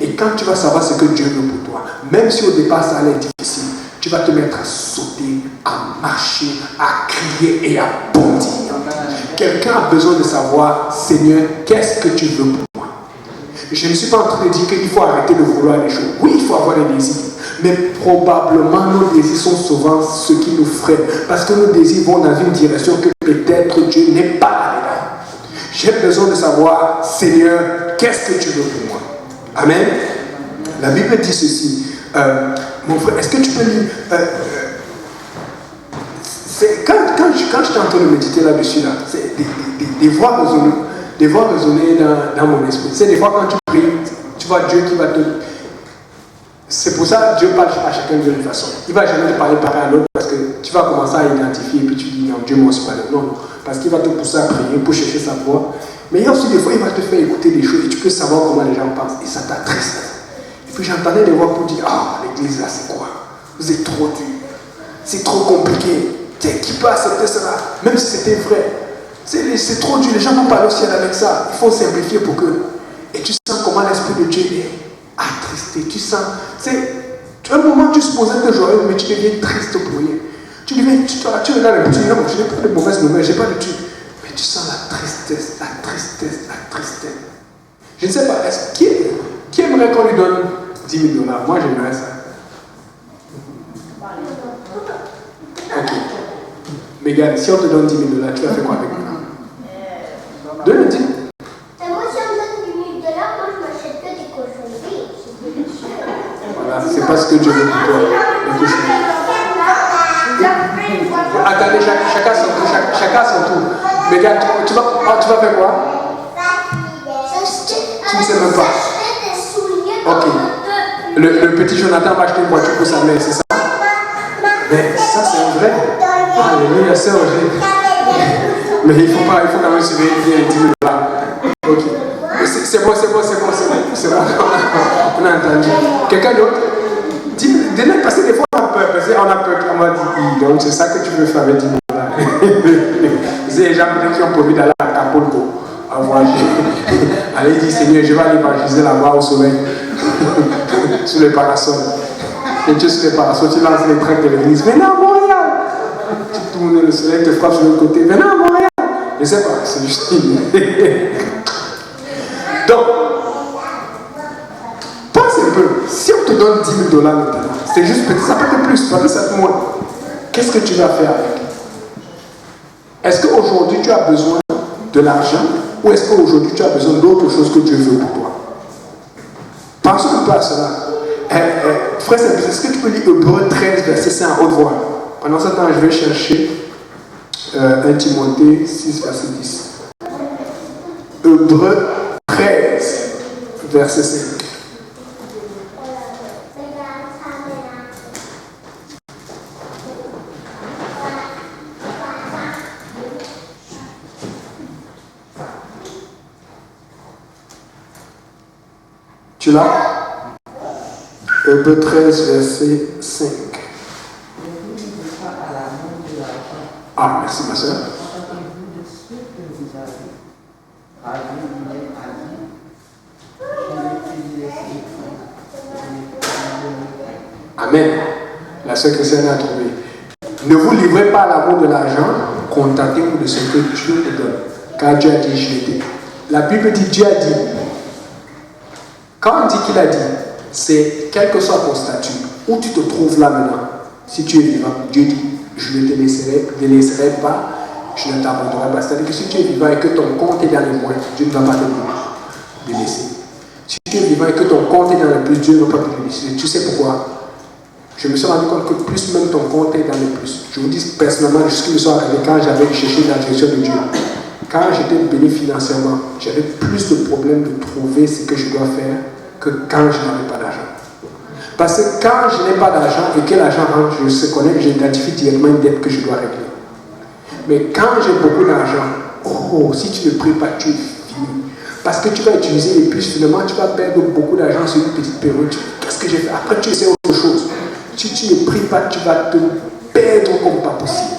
Et quand tu vas savoir ce que Dieu veut pour toi, même si au départ ça allait être difficile, tu vas te mettre à sauter, à marcher, à crier et à bondir. Quelqu'un a besoin de savoir, Seigneur, qu'est-ce que tu veux pour moi? Je ne suis pas en train de dire qu'il faut arrêter de vouloir les choses. Oui, il faut avoir des désirs. Mais probablement, nos désirs sont souvent ce qui nous freine. Parce que nos désirs vont dans une direction que peut-être Dieu n'est pas là. J'ai besoin de savoir, Seigneur, qu'est-ce que tu veux pour moi? Amen. La Bible dit ceci. Mon frère, est-ce que tu peux lire quand j'étais en train de méditer là-dessus, là, c'est des voix résonner dans mon esprit. C'est des fois quand tu pries, tu vois Dieu qui va te... C'est pour ça que Dieu parle à chacun de façon. Il ne va jamais te parler pareil à l'autre parce que tu vas commencer à identifier et puis tu dis non, Dieu m'a aussi parlé. Non, parce qu'il va te pousser à prier pour chercher sa voix. Mais il y a aussi des fois, il va te faire écouter des choses et tu peux savoir comment les gens pensent et ça t'attriste. Et puis j'entendais des voix pour dire ah, l'église là c'est quoi? Vous êtes trop dur. C'est trop compliqué. Qui peut accepter cela? Même si c'était vrai. C'est trop dur. Les gens vont parler au ciel avec ça. Il faut simplifier pour que. Et tu sens comment l'Esprit de Dieu est attristé. Tu sens. Tu as un moment, tu supposais être joyeux, mais tu deviens triste pour rien. Tu regardes et tu dis non, je n'ai pas de mauvaises nouvelles, je n'ai pas de truc. Mais tu sens la tristesse, la tristesse, la tristesse. Je ne sais pas, qui aimerait qu'on lui donne 10 000 $? Moi, j'aimerais ça. Ok. Mais regarde, si on te donne 10 000 $, tu vas faire quoi avec moi? Donne le 10. Moi, si on me donne 10 000 $, moi, je m'achète que des cochonneries. Voilà, c'est pas ce que Dieu veut pour toi. Les cochonneries. Attendez, chacun son tour. Chacun son tour. Mais regarde, tu vas faire quoi? Tu ne sais même pas. Ok. Le petit Jonathan va acheter une voiture pour sa mère, c'est ça? Mais ça, c'est un vrai. Alléluia, c'est vrai. Mais il faut quand même surveiller bien les 10 000 $. Ok. C'est bon. On a entendu. Quelqu'un d'autre? Dis-le, parce que des fois on a peur. On a peur, on va dire, donc c'est ça que tu veux faire avec 10 000 $. Vous avez les gens peut-être qui ont promis d'aller à Acapulco. Allez, dis Seigneur, je vais aller évangéliser là-bas au soleil. Sous les parasols. Et tu es sur les parasols, tu lances les tracts de l'église. Venez à Montréal. Tu tournes, le soleil te frappe sur l'autre côté. Venez à Montréal. Je ne sais pas, c'est juste. Donc, pense un peu. Si on te donne 10 000 $ maintenant, c'est juste petit, ça peut être plus, ça peut être moins. Qu'est-ce que tu vas faire avec? Est-ce qu'aujourd'hui tu as besoin de l'argent ou est-ce qu'aujourd'hui tu as besoin d'autre chose que Dieu veut pour toi? Pensons un peu à cela. Frère, est-ce que tu peux lire Hébreux 13, verset 5 à haute voix? Pendant ce temps, je vais chercher 1 Timothée 6, verset 10. Hébreux 13, verset 5. Tu l'as? Hébreux 13, verset 5. Ah, merci ma soeur. Amen. La soeur Christiane a trouvé. Ne vous livrez pas à l'amour de l'argent, contentez-vous de ce que Dieu te donne. Car Dieu a dit, je l'ai dit. La Bible dit, Dieu a dit. Quand on dit qu'il a dit, c'est quel que soit ton statut, où tu te trouves là maintenant, si tu es vivant, Dieu dit, je ne te laisserai pas, je ne t'abandonnerai pas. C'est-à-dire que si tu es vivant et que ton compte est dans les moins, Dieu ne va pas te laisser. Si tu es vivant et que ton compte est dans les plus, Dieu ne va pas te laisser. Tu sais pourquoi? Je me suis rendu compte que plus même ton compte est dans les plus. Je vous dis personnellement, ce qui me sont arrivé quand j'avais cherché la direction de Dieu. Quand j'étais béni financièrement, j'avais plus de problèmes de trouver ce que je dois faire que quand je n'avais pas d'argent. Parce que quand je n'ai pas d'argent et que l'argent rentre, je sais connaître, j'identifie directement une dette que je dois régler. Mais quand j'ai beaucoup d'argent, si tu ne pries pas, tu es fini. Parce que tu vas utiliser et puis finalement tu vas perdre beaucoup d'argent sur une petite période. Qu'est-ce que j'ai fait? Après tu essaies autre chose. Si tu ne pries pas, tu vas te perdre comme pas possible.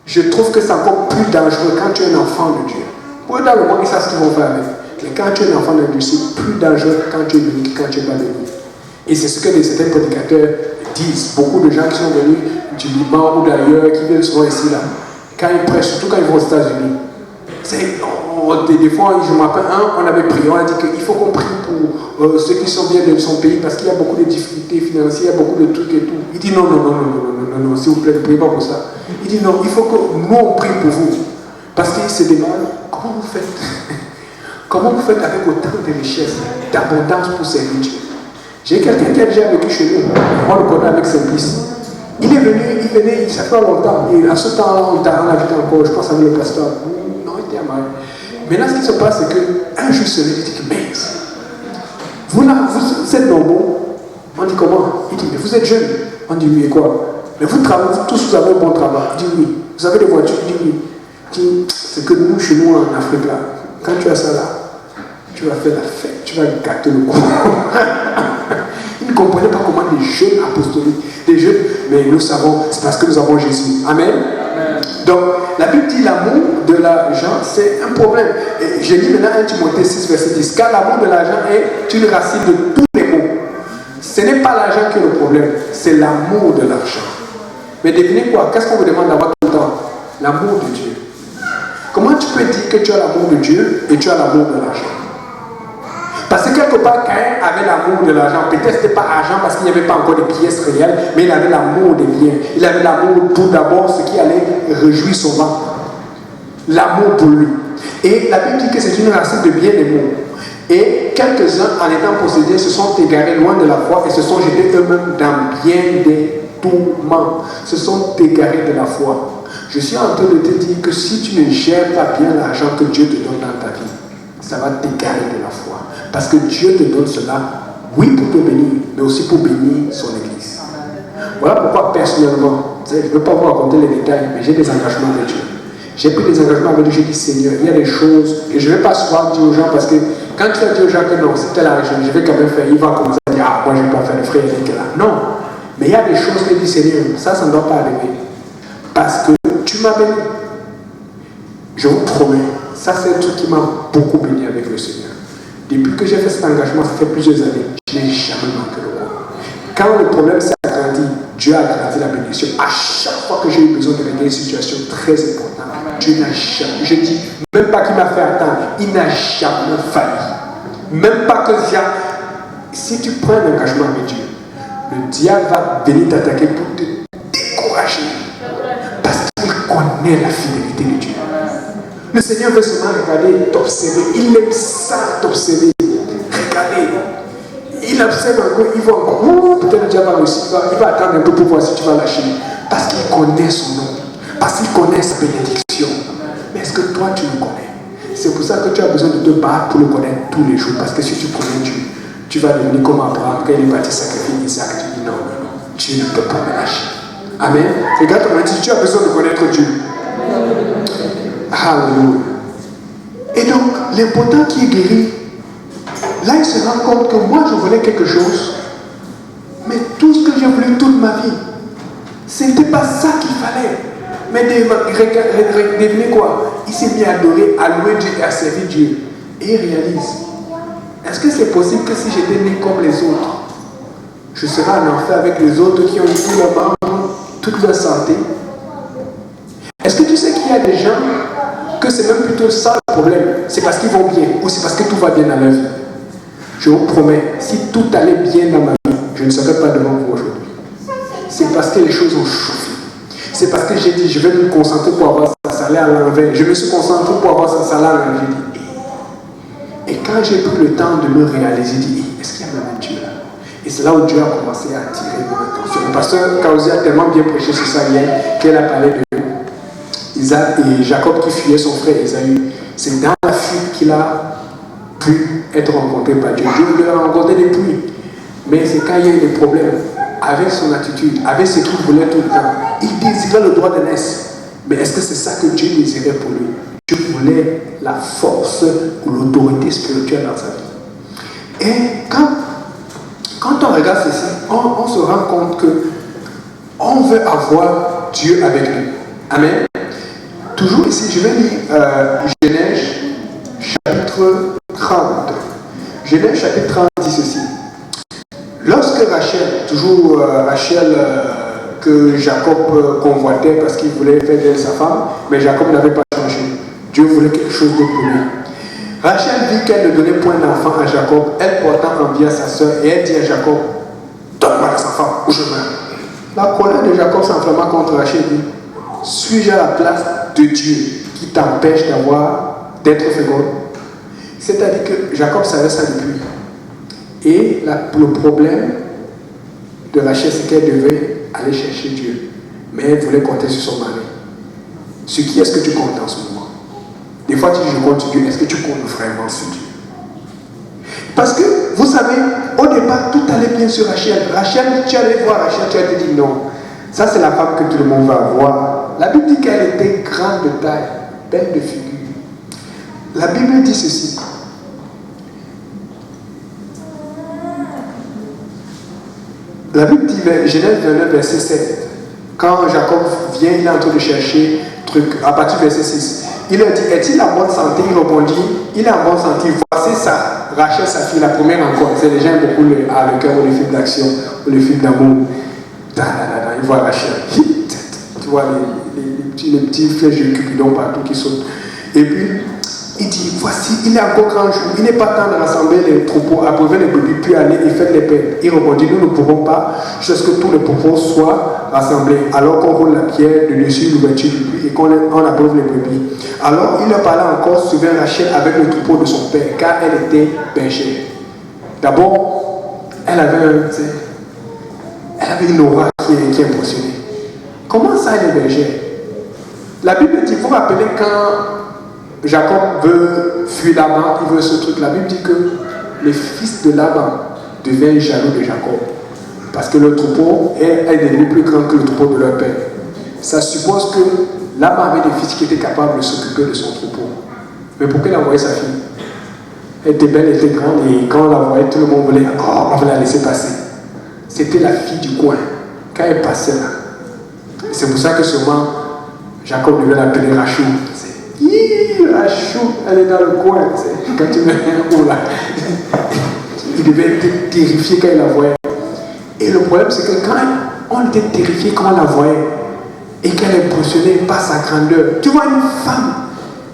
Je trouve que c'est encore plus dangereux quand tu es un enfant de Dieu. Pour eux dans le monde, ils savent ce qu'ils vont faire avec. Mais quand tu es un enfant de Dieu, c'est plus dangereux quand tu es béni que quand tu n'es pas béni. Et c'est ce que certains prédicateurs disent. Beaucoup de gens qui sont venus du Liban ou d'ailleurs, qui viennent souvent ici, là, quand ils prêchent, surtout quand ils vont aux États-Unis, des fois, je me rappelle, on avait prié, on a dit qu'il faut qu'on prie pour ceux qui sont bien de son pays parce qu'il y a beaucoup de difficultés financières, il y a beaucoup de trucs et tout. Il dit non, s'il vous plaît, ne priez pas pour ça. Il dit non, il faut que nous on prie pour vous. Parce qu'il se demande, comment vous faites comment vous faites avec autant de richesses, d'abondance pour servir Dieu? J'ai quelqu'un qui a déjà vécu chez nous, on le connaît avec Simplice. Il est venu, ça fait longtemps, et à ce temps-là, on habitait encore, je pense avec le pasteur. Non, il était à Marie. Maintenant, ce qui se passe, c'est qu'un jour, il dit que, mais, vous êtes normaux. On dit comment? Il dit, mais vous êtes jeune. On dit oui, et quoi? Mais vous travaillez, vous tous, vous avez un bon travail. Il dit oui. Vous avez des voitures? Il dit oui. Il dit, c'est que nous, chez nous, en Afrique, là, quand tu as ça là, tu vas faire la fête, tu vas gâter le coup. Ils ne comprenaient pas comment des jeunes apostoliques, des jeunes, mais nous savons, c'est parce que nous avons Jésus. Amen. Amen. Donc, la Bible dit l'amour de l'argent, c'est un problème. Et j'ai dit maintenant 1 Timothée 6, verset 10, car l'amour de l'argent est une racine de tous les maux. Ce n'est pas l'argent qui est le problème, c'est l'amour de l'argent. Mais devinez quoi? Qu'est-ce qu'on vous demande d'avoir tout le temps? L'amour de Dieu. Comment tu peux dire que tu as l'amour de Dieu et tu as l'amour de l'argent? Parce que quelque part, Caïn avait l'amour de l'argent. Peut-être que ce n'était pas argent parce qu'il n'y avait pas encore de pièces réelles, mais il avait l'amour des biens. Il avait l'amour pour d'abord ce qui allait réjouir son ventre. L'amour pour lui. Et la Bible dit que c'est une racine de bien et maux. Et quelques-uns, en étant possédés, se sont égarés loin de la foi et se sont jetés eux-mêmes dans bien des tourments. Se sont égarés de la foi. Je suis en train de te dire que si tu ne gères pas bien l'argent que Dieu te donne dans ta vie, ça va t'égarer de la foi. Parce que Dieu te donne cela, oui, pour te bénir, mais aussi pour bénir son Église. Voilà pourquoi personnellement, je ne veux pas vous raconter les détails, mais j'ai des engagements avec Dieu. J'ai pris des engagements avec Dieu, j'ai dit Seigneur, il y a des choses, et je ne vais pas souvent dire aux gens, parce que quand tu as dit aux gens que non, c'est telle argent, je vais quand même faire, il va commencer à dire, ah, moi je ne vais pas faire le frère Eric là. Non, mais il y a des choses que je dis Seigneur, ça ne doit pas arriver. Parce que tu m'as béni. Je vous promets, ça c'est un truc qui m'a beaucoup béni avec le Seigneur. Depuis que j'ai fait cet engagement, ça fait plusieurs années, je n'ai jamais manqué le mot. Quand le problème s'est agrandi, Dieu a agrandi la bénédiction. À chaque fois que j'ai eu besoin de régler une situation très importante, Dieu n'a jamais, je dis, même pas qu'il m'a fait attendre, il n'a jamais failli. Même pas que si tu prends un engagement avec Dieu, le diable va venir t'attaquer pour te décourager. Parce qu'il connaît la fidélité de Dieu. Le Seigneur veut seulement regarder, t'observer. Il aime ça, t'observer. Regardez. Il observe encore, il va encore. Peut-être le diable va réussir. Il va attendre un peu pour voir si tu vas lâcher. Parce qu'il connaît son nom. Parce qu'il connaît sa bénédiction. Mais est-ce que toi, tu le connais? C'est pour ça que tu as besoin de te battre pour le connaître tous les jours. Parce que si tu connais Dieu, tu vas devenir comme Abraham. Quand il est parti sacrifier Isaac, tu dis non, Dieu ne peut pas me lâcher. Amen. Regarde ton dit, tu as besoin de connaître Dieu. Alléluia. Et donc, l'important qui est guéri, là il se rend compte que moi je voulais quelque chose, mais tout ce que j'ai voulu toute ma vie, ce n'était pas ça qu'il fallait. Mais devenez quoi? Il s'est mis à adorer, à louer Dieu et à servir Dieu. Et il réalise, est-ce que c'est possible que si j'étais né comme les autres, je serais en enfer avec les autres qui ont eu tout leur membres, toute leur santé? Est-ce que tu sais qu'il y a des gens que c'est même plutôt ça le problème? C'est parce qu'ils vont bien ou c'est parce que tout va bien dans leur vie? Je vous promets, si tout allait bien dans ma vie, je ne serais pas devant vous aujourd'hui. C'est parce que les choses ont chauffé. C'est parce que j'ai dit, je vais me concentrer pour avoir ça, ça allait à l'envers. Je me suis concentré pour avoir ça, ça allait à l'envers. Et quand j'ai pris le temps de me réaliser, j'ai dit, est-ce qu'il y a même un Dieu là? Et c'est là où Dieu a commencé à attirer mon attention. Le pasteur Kaozi a tellement bien prêché sur ça hier qu'elle a parlé de Isaac et Jacob qui fuyait son frère Esaü. C'est dans la fuite qu'il a pu être rencontré par Dieu. Dieu voulait le rencontrer depuis. Mais c'est quand il y a eu des problèmes avec son attitude, avec ce qu'il voulait tout le temps. Il désirait le droit de naissance. Mais est-ce que c'est ça que Dieu désirait pour lui? Dieu voulait la force ou l'autorité spirituelle dans sa vie. Et quand on regarde ceci, on se rend compte que on veut avoir Dieu avec nous. Amen. Toujours ici, je vais lire Genèse chapitre 30. Genèse chapitre 30 dit ceci. Lorsque Rachel, toujours Rachel que Jacob convoitait parce qu'il voulait faire d'elle sa femme, mais Jacob n'avait pas changé. Dieu voulait quelque chose d'autre pour lui. Rachel vit qu'elle ne donnait point d'enfant à Jacob, elle portant envie à sa soeur et elle dit à Jacob, donne-moi sa femme ou je meurs. La colère de Jacob s'enflamma contre Rachel et dit, suis-je à la place de Dieu qui t'empêche d'être féconde? C'est-à-dire que Jacob savait ça depuis. Et le problème de Rachel, c'est qu'elle devait aller chercher Dieu. Mais elle voulait compter sur son mari. Sur qui est-ce que tu comptes en ce moment? Des fois, tu dis je compte sur Dieu. Est-ce que tu comptes vraiment sur Dieu? Parce que, vous savez, au départ, tout allait bien sur Rachel. Rachel, tu allais voir Rachel, tu allais te dire non. Ça, c'est la femme que tout le monde va avoir. La Bible dit qu'elle était grande de taille, belle de figure. La Bible dit ceci. La Bible dit, Genèse 29, verset 7, quand Jacob vient, il est en train de chercher truc, à partir du verset 6. Il leur dit, est-il en bonne santé? Il répondit, il est en bonne santé. Voici ça, Rachel, sa fille, la première rencontre. C'est les gens aiment beaucoup avec eux, ou les films d'action, ou les films d'amour. Il voit Rachel. Tu vois les petits flèches de Cupidon partout qui sautent. Et puis, il dit, voici, il est encore grand jour. Il n'est pas temps de rassembler les troupeaux, abreuver les brebis, puis aller et faire les peines. Il répondit, nous ne pouvons pas, jusqu'à ce que tous les troupeaux soient rassemblés. Alors qu'on roule la pierre de dessus l'ouverture du puits et qu'on abreuve les brebis. Alors il leur parlait encore sur Rachel avec le troupeau de son père, car elle était bergère. D'abord, elle avait une aura qui impressionnait. Comment ça, elle est bergère? La Bible dit, vous vous rappelez quand Jacob veut fuir Laban, il veut ce truc. La Bible dit que les fils de Laban deviennent jaloux de Jacob. Parce que le troupeau est devenu plus grand que le troupeau de leur père. Ça suppose que Laban avait des fils qui étaient capables de s'occuper de son troupeau. Mais pourquoi il a envoyé sa fille? Elle était belle, elle était grande, et quand on la voyait, tout le monde voulait, on va la laisser passer. C'était la fille du coin. Quand elle passait là, c'est pour ça que sûrement Jacob devait l'appeler Rachou. Rachou, elle est dans le coin. Quand tu mets un mot là, il devait être terrifié quand il la voyait. Et le problème, c'est que quand on était terrifié quand on la voyait et qu'elle impressionnait par sa grandeur, tu vois une femme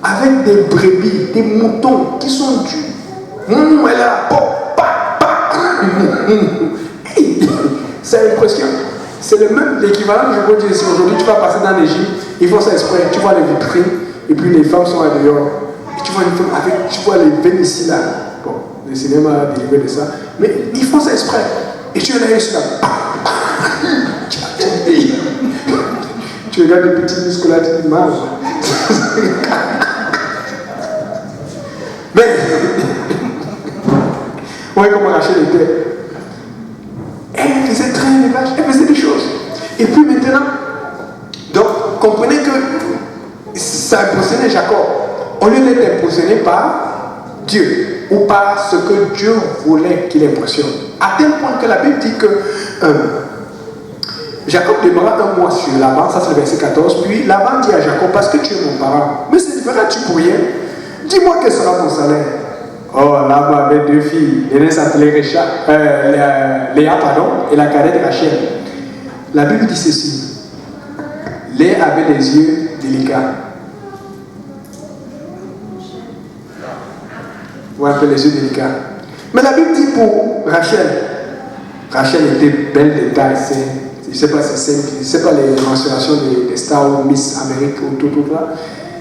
avec des brebis, des moutons qui sont dus. Elle est là, c'est impressionnant. C'est le même l'équivalent, je peux dire, si aujourd'hui tu vas passer dans l'Égypte, ils font ça exprès, tu vois les vitrines, et puis les femmes sont à dehors. Et tu vois une femme avec, tu vois les veines ici là. Bon, le cinéma a dérivé de ça, mais ils font ça exprès. Et tu es là, là. Tu regardes les petits muscles là, tu dis mal. Mais, ouais, comment Rachel était. Elle faisait traîner les vaches, elle faisait des choses. Et puis maintenant, donc, comprenez que ça impressionnait Jacob. Au lieu d'être impressionné par Dieu, ou par ce que Dieu voulait qu'il impressionne. À tel point que la Bible dit que Jacob demeura un mois sur Laban, ça c'est le verset 14, puis Laban dit à Jacob, parce que tu es mon parent, mais c'est feras-tu pour rien? Dis-moi quel sera ton salaire. Oh, Laban avait deux filles, l'aînée s'appelait Léa, et la cadette Rachel. La Bible dit ceci, Léa avait des yeux délicats. Vous voyez un peu les yeux délicats. Mais la Bible dit pour Rachel était belle de taille, je ne sais pas si c'est, je sais pas les mentionnations des stars ou Miss Amérique ou tout là.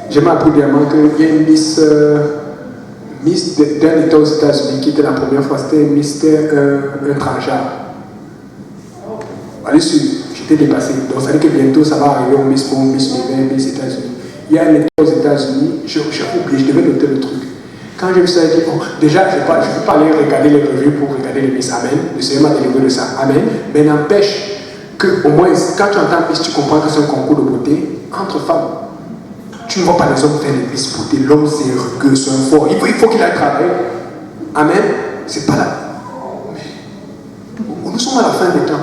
J'ai appris dernièrement qu'il y a une Miss d'un État aux États-Unis qui était la première fois, c'était un transgenre. Allez sur, j'étais dépassé. Donc ça veut dire que bientôt ça va arriver au Miss Monde, Miss Univers, Miss États-Unis. Il y a un état aux États-Unis, j'ai oublié, je devais noter le truc. Quand j'ai vu ça, j'ai dit, bon, déjà, je ne vais pas aller regarder les revues pour regarder les Miss. Amen. Le Seigneur m'a délivré de ça. Amen. Mais n'empêche qu'au moins, quand tu entends Miss, tu comprends que c'est un concours de beauté entre femmes. Tu ne vois pas les hommes faire des Miss beauté. L'homme, c'est rugueux, c'est un fort. Il faut qu'il aille travailler. Amen. C'est pas là. Mais nous sommes à la fin des temps.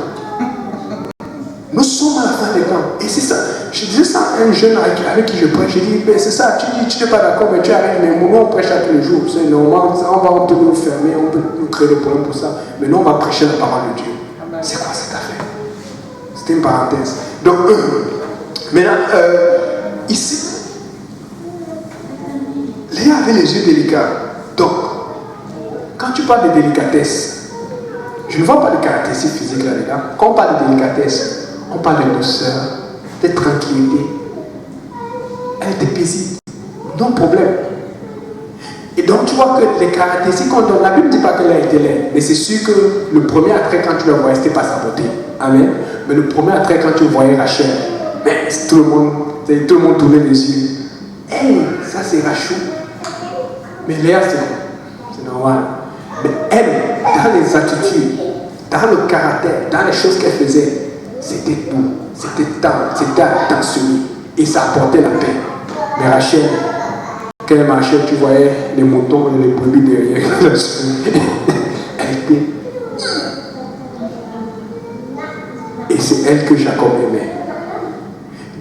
Nous sommes à la fin des temps. Et c'est ça. Je disais ça à un jeune avec qui je prêche. Je dis, c'est ça, tu dis, tu n'es pas d'accord, mais tu arrives. Mais nous, on prêche à tous les jours. C'est normal, on peut nous fermer, on peut nous créer des problèmes pour ça. Mais nous, on va prêcher la parole de Dieu. C'est quoi cette affaire? C'était une parenthèse. Donc, maintenant, ici, Léa avait les yeux délicats. Donc, quand tu parles de délicatesse, je ne vois pas de caractéristiques physiques là-dedans. Quand on parle de délicatesse, on parle de douceur, de tranquillité. Elle était paisible, non problème. Et donc tu vois que les caractéristiques qu'on donne, la Bible ne dit pas qu'elle a été laide, mais c'est sûr que le premier attrait quand tu la voyais, c'était pas sa beauté. Amen. Mais le premier attrait quand tu voyais Rachel, mais tout le monde tournait les yeux. Hey, ça c'est Rachel. Mais Léa, c'est normal. Mais elle, dans les attitudes, dans le caractère, dans les choses qu'elle faisait, c'était doux, c'était tendre, c'était attentionné et ça apportait la paix. Mais Rachel, quand elle marchait, tu voyais les moutons et les brebis derrière. Elle était. Et c'est elle que Jacob aimait.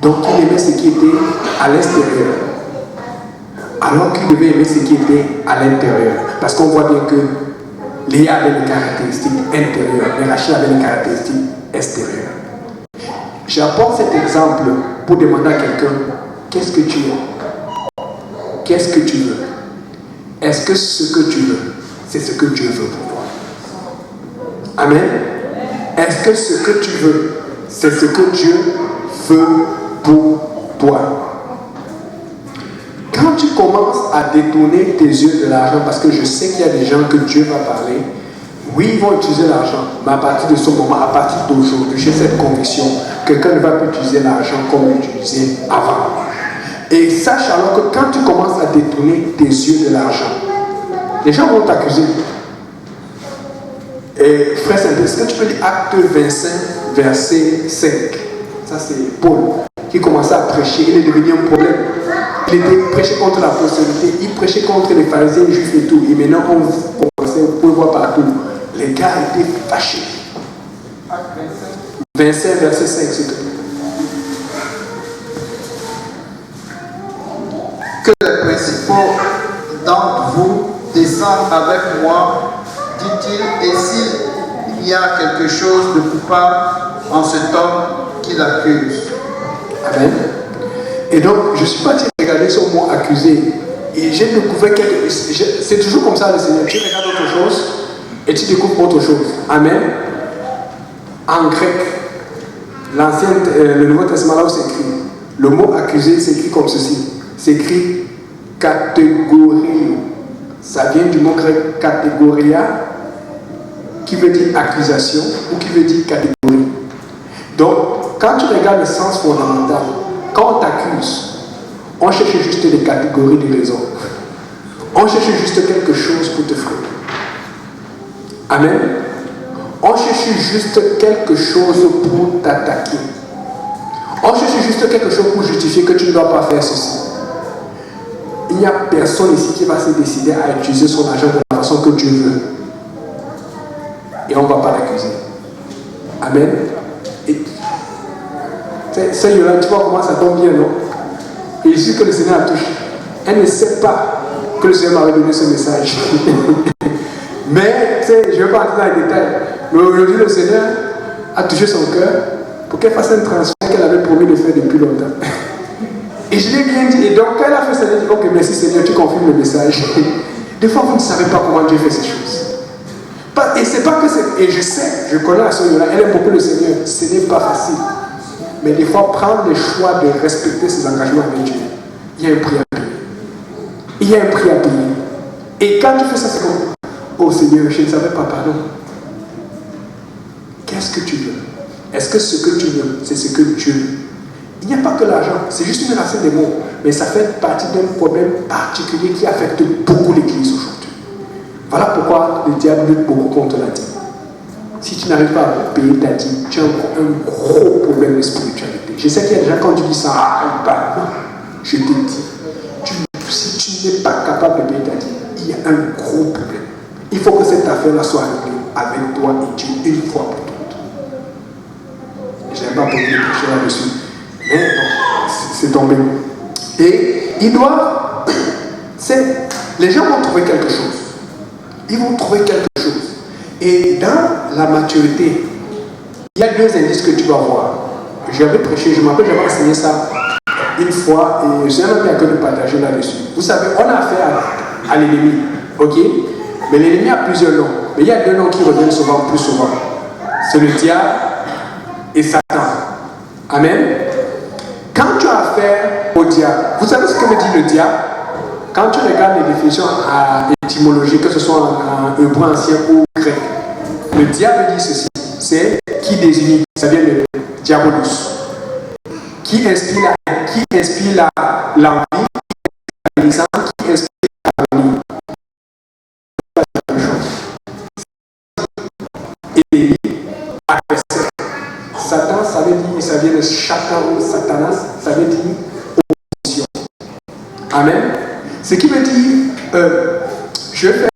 Donc il aimait ce qui était à l'extérieur. Alors qu'il devait aimer ce qui était à l'intérieur. Parce qu'on voit bien que Léa avait les caractéristiques intérieures, mais Rachel avait les caractéristiques extérieures. J'apporte cet exemple pour demander à quelqu'un, qu'est-ce que tu veux? Qu'est-ce que tu veux? Est-ce que ce que tu veux, c'est ce que Dieu veut pour toi? Amen. Est-ce que ce que tu veux, c'est ce que Dieu veut pour toi? Quand tu commences à détourner tes yeux de l'argent, parce que je sais qu'il y a des gens que Dieu va parler, oui, ils vont utiliser l'argent, mais à partir de ce moment, à partir d'aujourd'hui, j'ai cette conviction que quelqu'un ne va plus utiliser l'argent comme il utilisait avant. Et sache alors que quand tu commences à détourner tes yeux de l'argent, les gens vont t'accuser. Et frère Saint, est-ce que tu peux lire Acte 25, verset 5? Ça c'est Paul qui commençait à prêcher, il est devenu un problème. Il était prêché contre la postérité, il prêchait contre les pharisiens, les juifs et tout. Et maintenant, on commençait, vous pouvez voir partout. Les gars étaient fâchés. 25, verset 5, s'il te plaît. Que les principaux d'entre vous descendent avec moi, dit-il, et s'il y a quelque chose de coupable en cet homme qui l'accuse. Amen. Et donc, je ne suis pas allé regarder son mot accusé. Et j'ai découvert quelque chose. C'est toujours comme ça le Seigneur. Tu regardes autre chose et tu découvres autre chose. Amen. En grec, le Nouveau Testament, là où c'est écrit, le mot accusé s'écrit comme ceci. C'est écrit catégorie. Ça vient du mot grec catégoria, qui veut dire accusation ou qui veut dire catégorie. Donc, quand tu regardes le sens fondamental, quand on t'accuse, on cherche juste des catégories de raisons. On cherche juste quelque chose pour te frapper. Amen. On cherche juste quelque chose pour t'attaquer. On cherche juste quelque chose pour justifier que tu ne dois pas faire ceci. Il n'y a personne ici qui va se décider à utiliser son argent de la façon que Dieu veut. Et on ne va pas l'accuser. Amen. Et c'est Yola, tu vois comment ça tombe bien, non? Et je suis que le Seigneur a touché. Elle ne sait pas que le Seigneur m'avait donné ce message. Mais, je ne vais pas entrer dans les détails. Mais aujourd'hui, le Seigneur a touché son cœur pour qu'elle fasse un transfert qu'elle avait promis de faire depuis longtemps. Et je l'ai bien dit. Et donc, quand elle a fait ça, elle a dit, ok, merci Seigneur, tu confirmes le message. Des fois, vous ne savez pas comment Dieu fait ces choses. Et c'est pas que c'est. Et je sais, je connais la soeur, elle aime beaucoup le Seigneur. Ce n'est pas facile. Mais des fois, prendre le choix de respecter ses engagements avec Dieu, il y a un prix à payer. Il y a un prix à payer. Et quand tu fais ça, c'est comme, oh Seigneur, je ne savais pas, pardon. Qu'est-ce que tu veux? Est-ce que ce que tu veux, c'est ce que Dieu veut? Il n'y a pas que l'argent, c'est juste une racine des mots, mais ça fait partie d'un problème particulier qui affecte beaucoup l'Église aujourd'hui. Voilà pourquoi le diable lutte beaucoup contre la dîme. Si tu n'arrives pas à payer ta dîme, tu as un gros problème de spiritualité. Je sais qu'il y a des gens quand tu dis ça, non, je te dis, si tu n'es pas capable de payer ta dîme, il y a un gros problème. Il faut que cette affaire-là soit réglée avec toi et Dieu une fois pour toutes. Je n'aime pas poser des péchés là-dessus. Mais bon, c'est tombé. Et ils doivent. Les gens vont trouver quelque chose. Ils vont trouver quelque chose. Et dans la maturité, il y a deux indices que tu vas voir. J'avais prêché, je me rappelle, j'avais enseigné ça une fois et j'ai un ami à cœur de partager là-dessus. Vous savez, on a affaire à l'ennemi, ok? Mais l'ennemi a plusieurs noms. Mais il y a deux noms qui reviennent souvent, plus souvent. C'est le diable et Satan. Amen. Quand tu as affaire au diable, vous savez ce que veut dire le diable? Quand tu regardes les définitions étymologiques, que ce soit en hébreu ancien ou grec, le diable dit ceci, c'est qui désigne, ça vient de diabolos, qui inspire l'envie, qui inspire l'agonie. Et adversaire. Satan, ça veut dire, ça vient de chacun ou Satanas, ça veut dire opposition. Amen. Ce qui veut dire, je fais.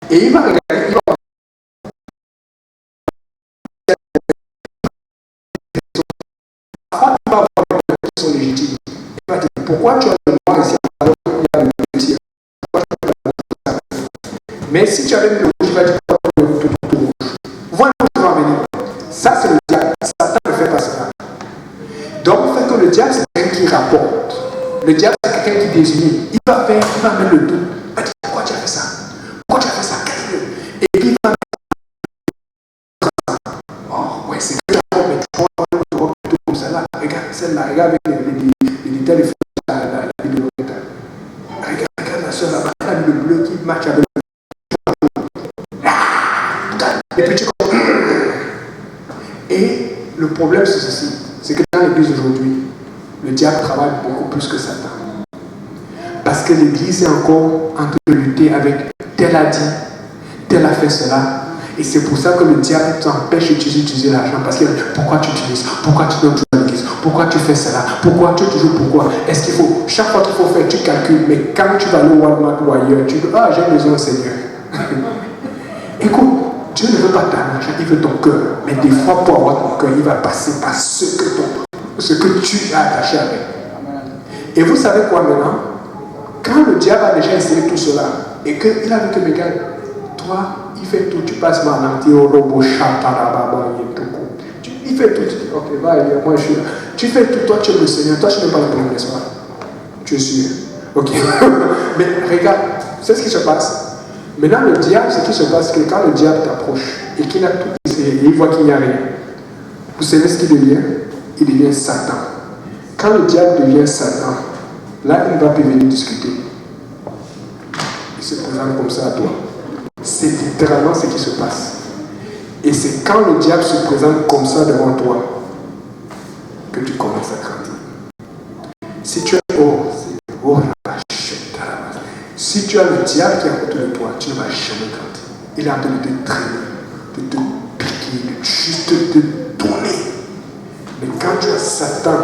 Et il va regarder, il va avoir des questions légitimes. Il va dire, pourquoi tu as le noir ici alors qu'il y a le bleu ici? Mais si tu avais le rouge, il va dire, pourquoi tu as le tout rouge? Voilà où tu vas venir. Ça, c'est le diable. Satan ne fait pas cela. Donc, il fait que le diable, c'est quelqu'un qui rapporte. Le diable, c'est quelqu'un qui désigne. Il va mettre le tout. Il va dire, pourquoi tu as fait ça? Pourquoi tu as fait ça? Et puis il va mettre. Oh, ouais, c'est que la mais tu vois, comme ça là. Regarde celle-là, regarde avec les détails de la vidéo. Regarde la soeur là-bas, elle a le bleu qui match avec le. Et puis tu comprends. Et le problème, c'est ceci. C'est que dans l'église aujourd'hui, le diable travaille beaucoup plus que Satan. Parce que l'église est encore en train de lutter avec tel a dit, tel a fait cela. Et c'est pour ça que le diable t'empêche d'utiliser l'argent. Parce que pourquoi tu utilises? Pourquoi tu donnes tout à l'église? Pourquoi tu fais cela? Pourquoi tu toujours pourquoi? Est-ce qu'il faut, chaque fois qu'il faut faire, tu calcules. Mais quand tu vas aller au Walmart ou ailleurs, tu dis, ah, j'ai besoin, Seigneur. Écoute, Dieu ne veut pas ton argent, il veut ton cœur. Mais des fois, pour avoir ton cœur, il va passer par ce que tu as attaché avec. Et vous savez quoi maintenant? Quand le diable a déjà essayé tout cela, et qu'il a vu que, mes gars, toi, il fait tout, tu passes ma nanti au robot, il fait tout, tu dis, ok, va, moi je suis là. Tu fais tout, toi tu es le Seigneur, toi tu n'es pas le premier, n'est-ce pas? Tu es sûr? Ok. Mais regarde, c'est ce qui se passe. Maintenant, le diable, ce qui se passe, c'est que quand le diable t'approche et qu'il a tout essayé et il voit qu'il n'y a rien, vous savez ce qu'il devient? Il devient Satan. Quand le diable devient Satan, là, il ne va plus venir discuter. Il se présente comme ça à toi. C'est littéralement ce qui se passe. Et c'est quand le diable se présente comme ça devant toi que tu commences à grandir. Si tu es si tu as le diable qui est à côté de toi, tu ne vas jamais grandir. Il est en train de te traîner, de te piquer, juste de te donner. Mais quand tu as Satan,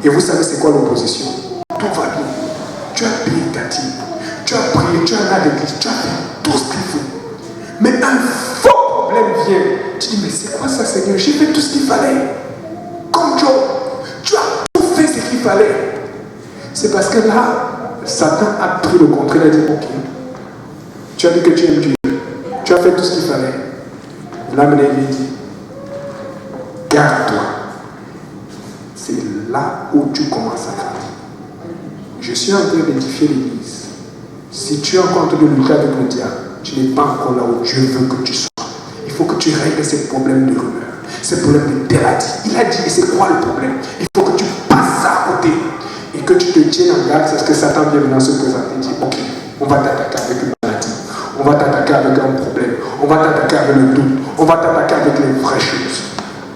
et vous savez c'est quoi l'opposition? Tout va bien. Tu as payé ta dîme, tu as prié, tu as allé à l'église, tu as fait tout ce qu'il faut. Mais un faux problème vient. Tu dis, mais c'est quoi ça, Seigneur? J'ai fait tout ce qu'il fallait. Comme Job, tu as tout fait ce qu'il fallait. C'est parce que là, Satan a pris le contrôle. Il a dit, ok, tu as dit que tu aimes Dieu. Tu as fait tout ce qu'il fallait. L'âme lui dit, garde-toi. C'est là où tu commences à grandir. Je suis en train d'édifier l'église. Si tu es encore en train de lutter avec le diable, tu n'es pas encore là où Dieu veut que tu sois. Il faut que tu règles ces problèmes de rumeur, ces problèmes de maladie. Il a dit, et c'est quoi le problème? Il faut que tu passes à côté et que tu te tiennes en garde. C'est ce que Satan vient maintenant se présenter et dit, ok, on va t'attaquer avec une maladie, on va t'attaquer avec un problème, on va t'attaquer avec le doute, on va t'attaquer avec les vraies choses.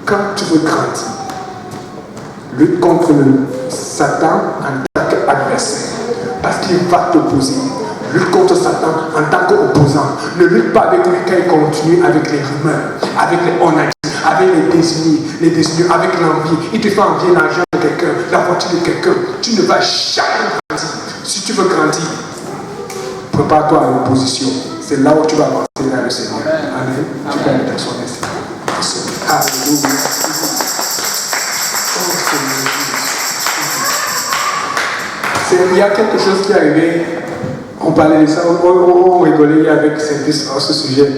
Quand tu veux grandir, lutte contre le Satan en tant qu'adversaire, parce qu'il va t'opposer. Lutte contre Satan en tant qu'opposant. Ne lutte pas avec lui quand il continue avec les rumeurs, avec les onagis, avec les désirs, avec l'envie. Il te fait envier l'argent de quelqu'un, la voiture de quelqu'un. Tu ne vas jamais grandir. Si tu veux grandir, prépare-toi à l'opposition. C'est là où tu vas avancer vers le Seigneur. Amen. Tu vas aller dans son esprit. Alléluia. Il y a quelque chose qui est arrivé. On parlait de ça, on rigolait avec Saint-Christ à ce sujet.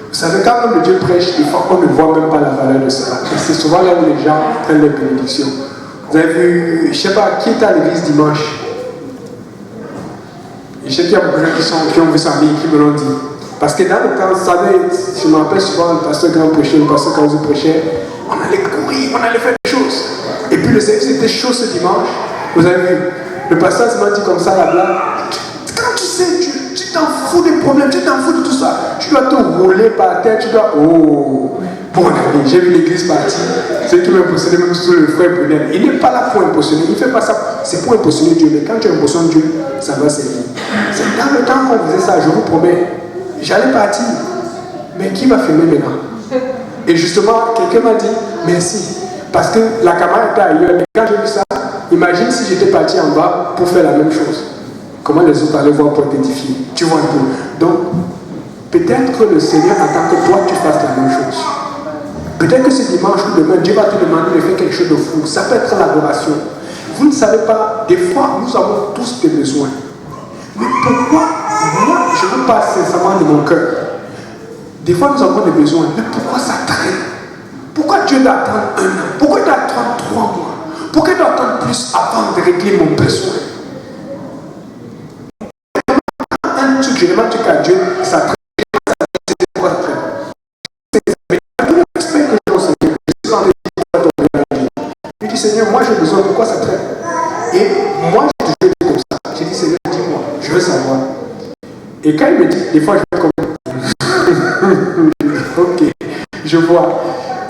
Vous savez, quand même Dieu prêche, des fois on ne voit même pas la valeur de cela. Et c'est souvent là où les gens prennent les bénédictions. Vous avez vu, je ne sais pas, qui est à l'église dimanche? Je sais qu'il y a beaucoup de gens qui ont vu ça, mais qui me l'ont dit. Parce que dans le temps, vous savez, je me rappelle souvent le pasteur Grand prêchait, le pasteur Kaouzi prêchait, on allait courir, on allait faire des choses. Et puis le service était chaud ce dimanche. Vous avez vu, le pasteur m'a dit comme ça, la blague. Quand tu sais, tu t'en fous des problèmes, tu t'en fous de tout ça. Tu dois te rouler par terre, tu dois... Oh, bon ami, j'ai vu l'église partir. C'est qui m'a impressionné, même sur le frère Brunel. Il n'est pas là pour impressionner, il ne fait pas ça. C'est pour impressionner Dieu, mais quand tu impressionnes Dieu, ça va servir. C'est dans le temps qu'on faisait ça, je vous promets. J'allais partir. Mais qui va filmer maintenant? Et justement, quelqu'un m'a dit merci. Parce que la caméra était ailleurs. Mais quand j'ai vu ça, imagine si j'étais parti en bas pour faire la même chose. Comment les autres allaient voir pour t'édifier? Tu vois un peu. Donc, peut-être que le Seigneur attend que toi tu fasses la même chose. Peut-être que ce dimanche ou demain, Dieu va te demander de faire quelque chose de fou. Ça peut être l'adoration. Vous ne savez pas, des fois, nous avons tous des besoins. Mais pourquoi, moi, je vous parle sincèrement de mon cœur. Des fois, nous avons des besoins. Mais pourquoi ça traîne? Pourquoi Dieu doit attendre 1 an? Pourquoi il doit attendre 3 mois? Pourquoi il doit attendre plus avant de régler mon besoin? Je demande à Dieu, ça traite, c'est quoi ça traite? Mais tout le respect que j'ai au Seigneur, je suis en train de dire, je dis Seigneur, moi j'ai besoin, pourquoi ça traite? Et moi j'ai toujours dit comme ça, j'ai dit Seigneur, dis-moi, je veux savoir. Et quand il me dit, des fois je vais comme ok, je vois.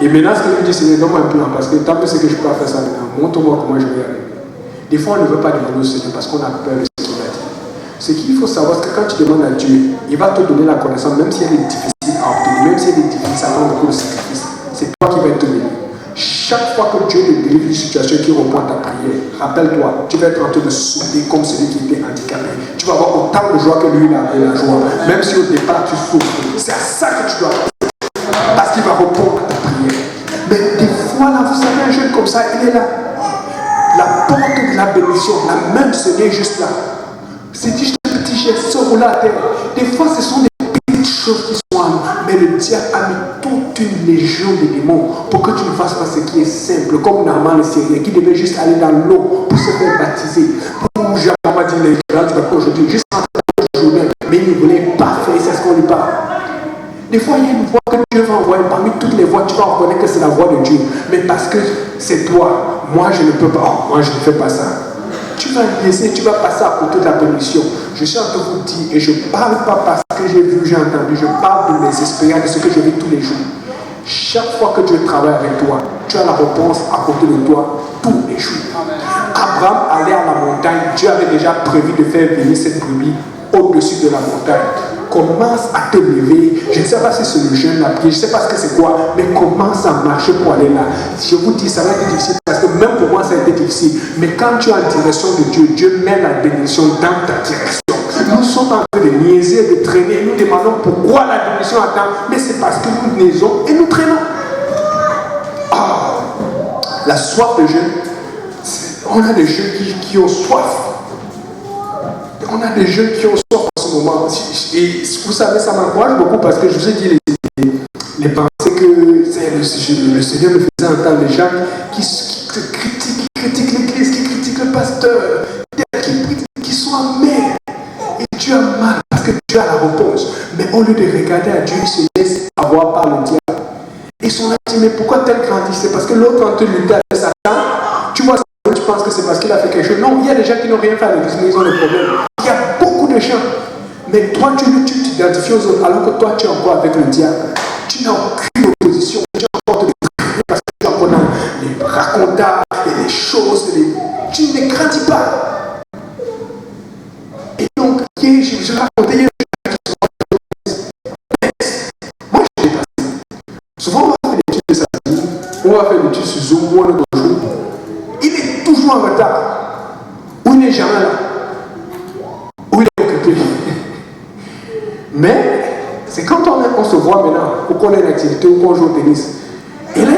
Et maintenant ce que je lui dis, Seigneur, donne-moi un plan, parce que tant que c'est que je peux faire ça maintenant, montre-moi comment je vais y arriver. Des fois on ne veut pas demander au Seigneur parce qu'on a peur de ce qu'il va dire. Ce qu'il faut savoir, c'est que quand tu demandes à Dieu, il va te donner la connaissance, même si elle est difficile à obtenir, même si elle est difficile, ça prend beaucoup de sacrifices. C'est toi qui vas te bénir. Chaque fois que Dieu te délivre d'une situation qui répond à ta prière, rappelle-toi, tu vas être en train de sauter comme celui qui était handicapé. Tu vas avoir autant de joie que lui, il a la joie. Même si au départ tu souffres, c'est à ça que tu dois penser. Parce qu'il va répondre à ta prière. Mais des fois, là, vous savez, un jeune comme ça, il est là. La porte de la bénédiction, la même Seigneur est juste là. C'est dit, petit geste, se rouler à terre. Des fois, ce sont des petites choses qui sont à nous. Mais le diable a mis toute une légion de démons pour que tu ne fasses pas ce qui est simple. Comme Naaman le Syrien, qui devait juste aller dans l'eau pour se faire baptiser. Pour Jean m'a dit, les gens, tu vas pas aujourd'hui, juste en train de journée. Mais il ne voulait pas faire, c'est ce qu'on lui parle. Des fois, il y a une voix que Dieu va envoyer. Parmi toutes les voix, tu vas reconnaître que c'est la voix de Dieu. Mais parce que c'est toi, moi je ne peux pas. Oh, moi je ne fais pas ça. Tu vas laisser, tu vas passer à côté de la bénédiction. Je suis en train de vous dire, et je ne parle pas parce que j'ai vu, j'ai entendu, je parle de mes expériences, de ce que je vis tous les jours. Chaque fois que Dieu travaille avec toi, tu as la réponse à côté de toi tous les jours. Abraham allait à la montagne, Dieu avait déjà prévu de faire venir cette brebis au-dessus de la montagne. Commence à te lever. Je ne sais pas si c'est le jeûne, la prière, je ne sais pas ce que c'est quoi, mais commence à marcher pour aller là. Je vous dis, ça va être difficile parce que même pour moi, ça a été difficile. Mais quand tu es en direction de Dieu, Dieu met la bénédiction dans ta direction. Nous sommes en train de niaiser, de traîner. Nous demandons pourquoi la bénédiction attend, mais c'est parce que nous niaisons et nous traînons. La soif de jeûne, on a des jeunes qui ont soif. On a des jeunes qui ont soif en ce moment. Et vous savez, ça m'encourage beaucoup parce que je vous ai dit les pensées le Seigneur me faisait entendre des gens qui critiquent l'église, qui critiquent le pasteur, qui sont amers. Et tu as mal parce que tu as la réponse. Mais au lieu de regarder à Dieu, il se laisse avoir par le diable. Ils sont là, mais pourquoi tel grandit? C'est parce que l'autre, quand tu luttais avec Satan, tu vois, tu penses que c'est parce qu'il a fait quelque chose. Non, il y a des gens qui n'ont rien fait à l'église, mais ils ont des problèmes. Il y a beaucoup de gens. Mais toi, tu t'identifies aux autres, alors que toi, tu es encore avec le diable. Tu n'as aucune opposition. Tu es encore parce que tu es encore dans les racontards et les choses. Tu ne grandis pas. Et donc, je racontais hier. Moi, je l'ai passé. Souvent, on va faire des études de Saturne, on va faire des études sur Zoom ou un autre jour. Il est toujours en retard. Ou il n'est jamais là. Ou il est occupé. Mais c'est quand on se voit maintenant, ou qu'on a une activité, ou qu'on joue au tennis. Et là,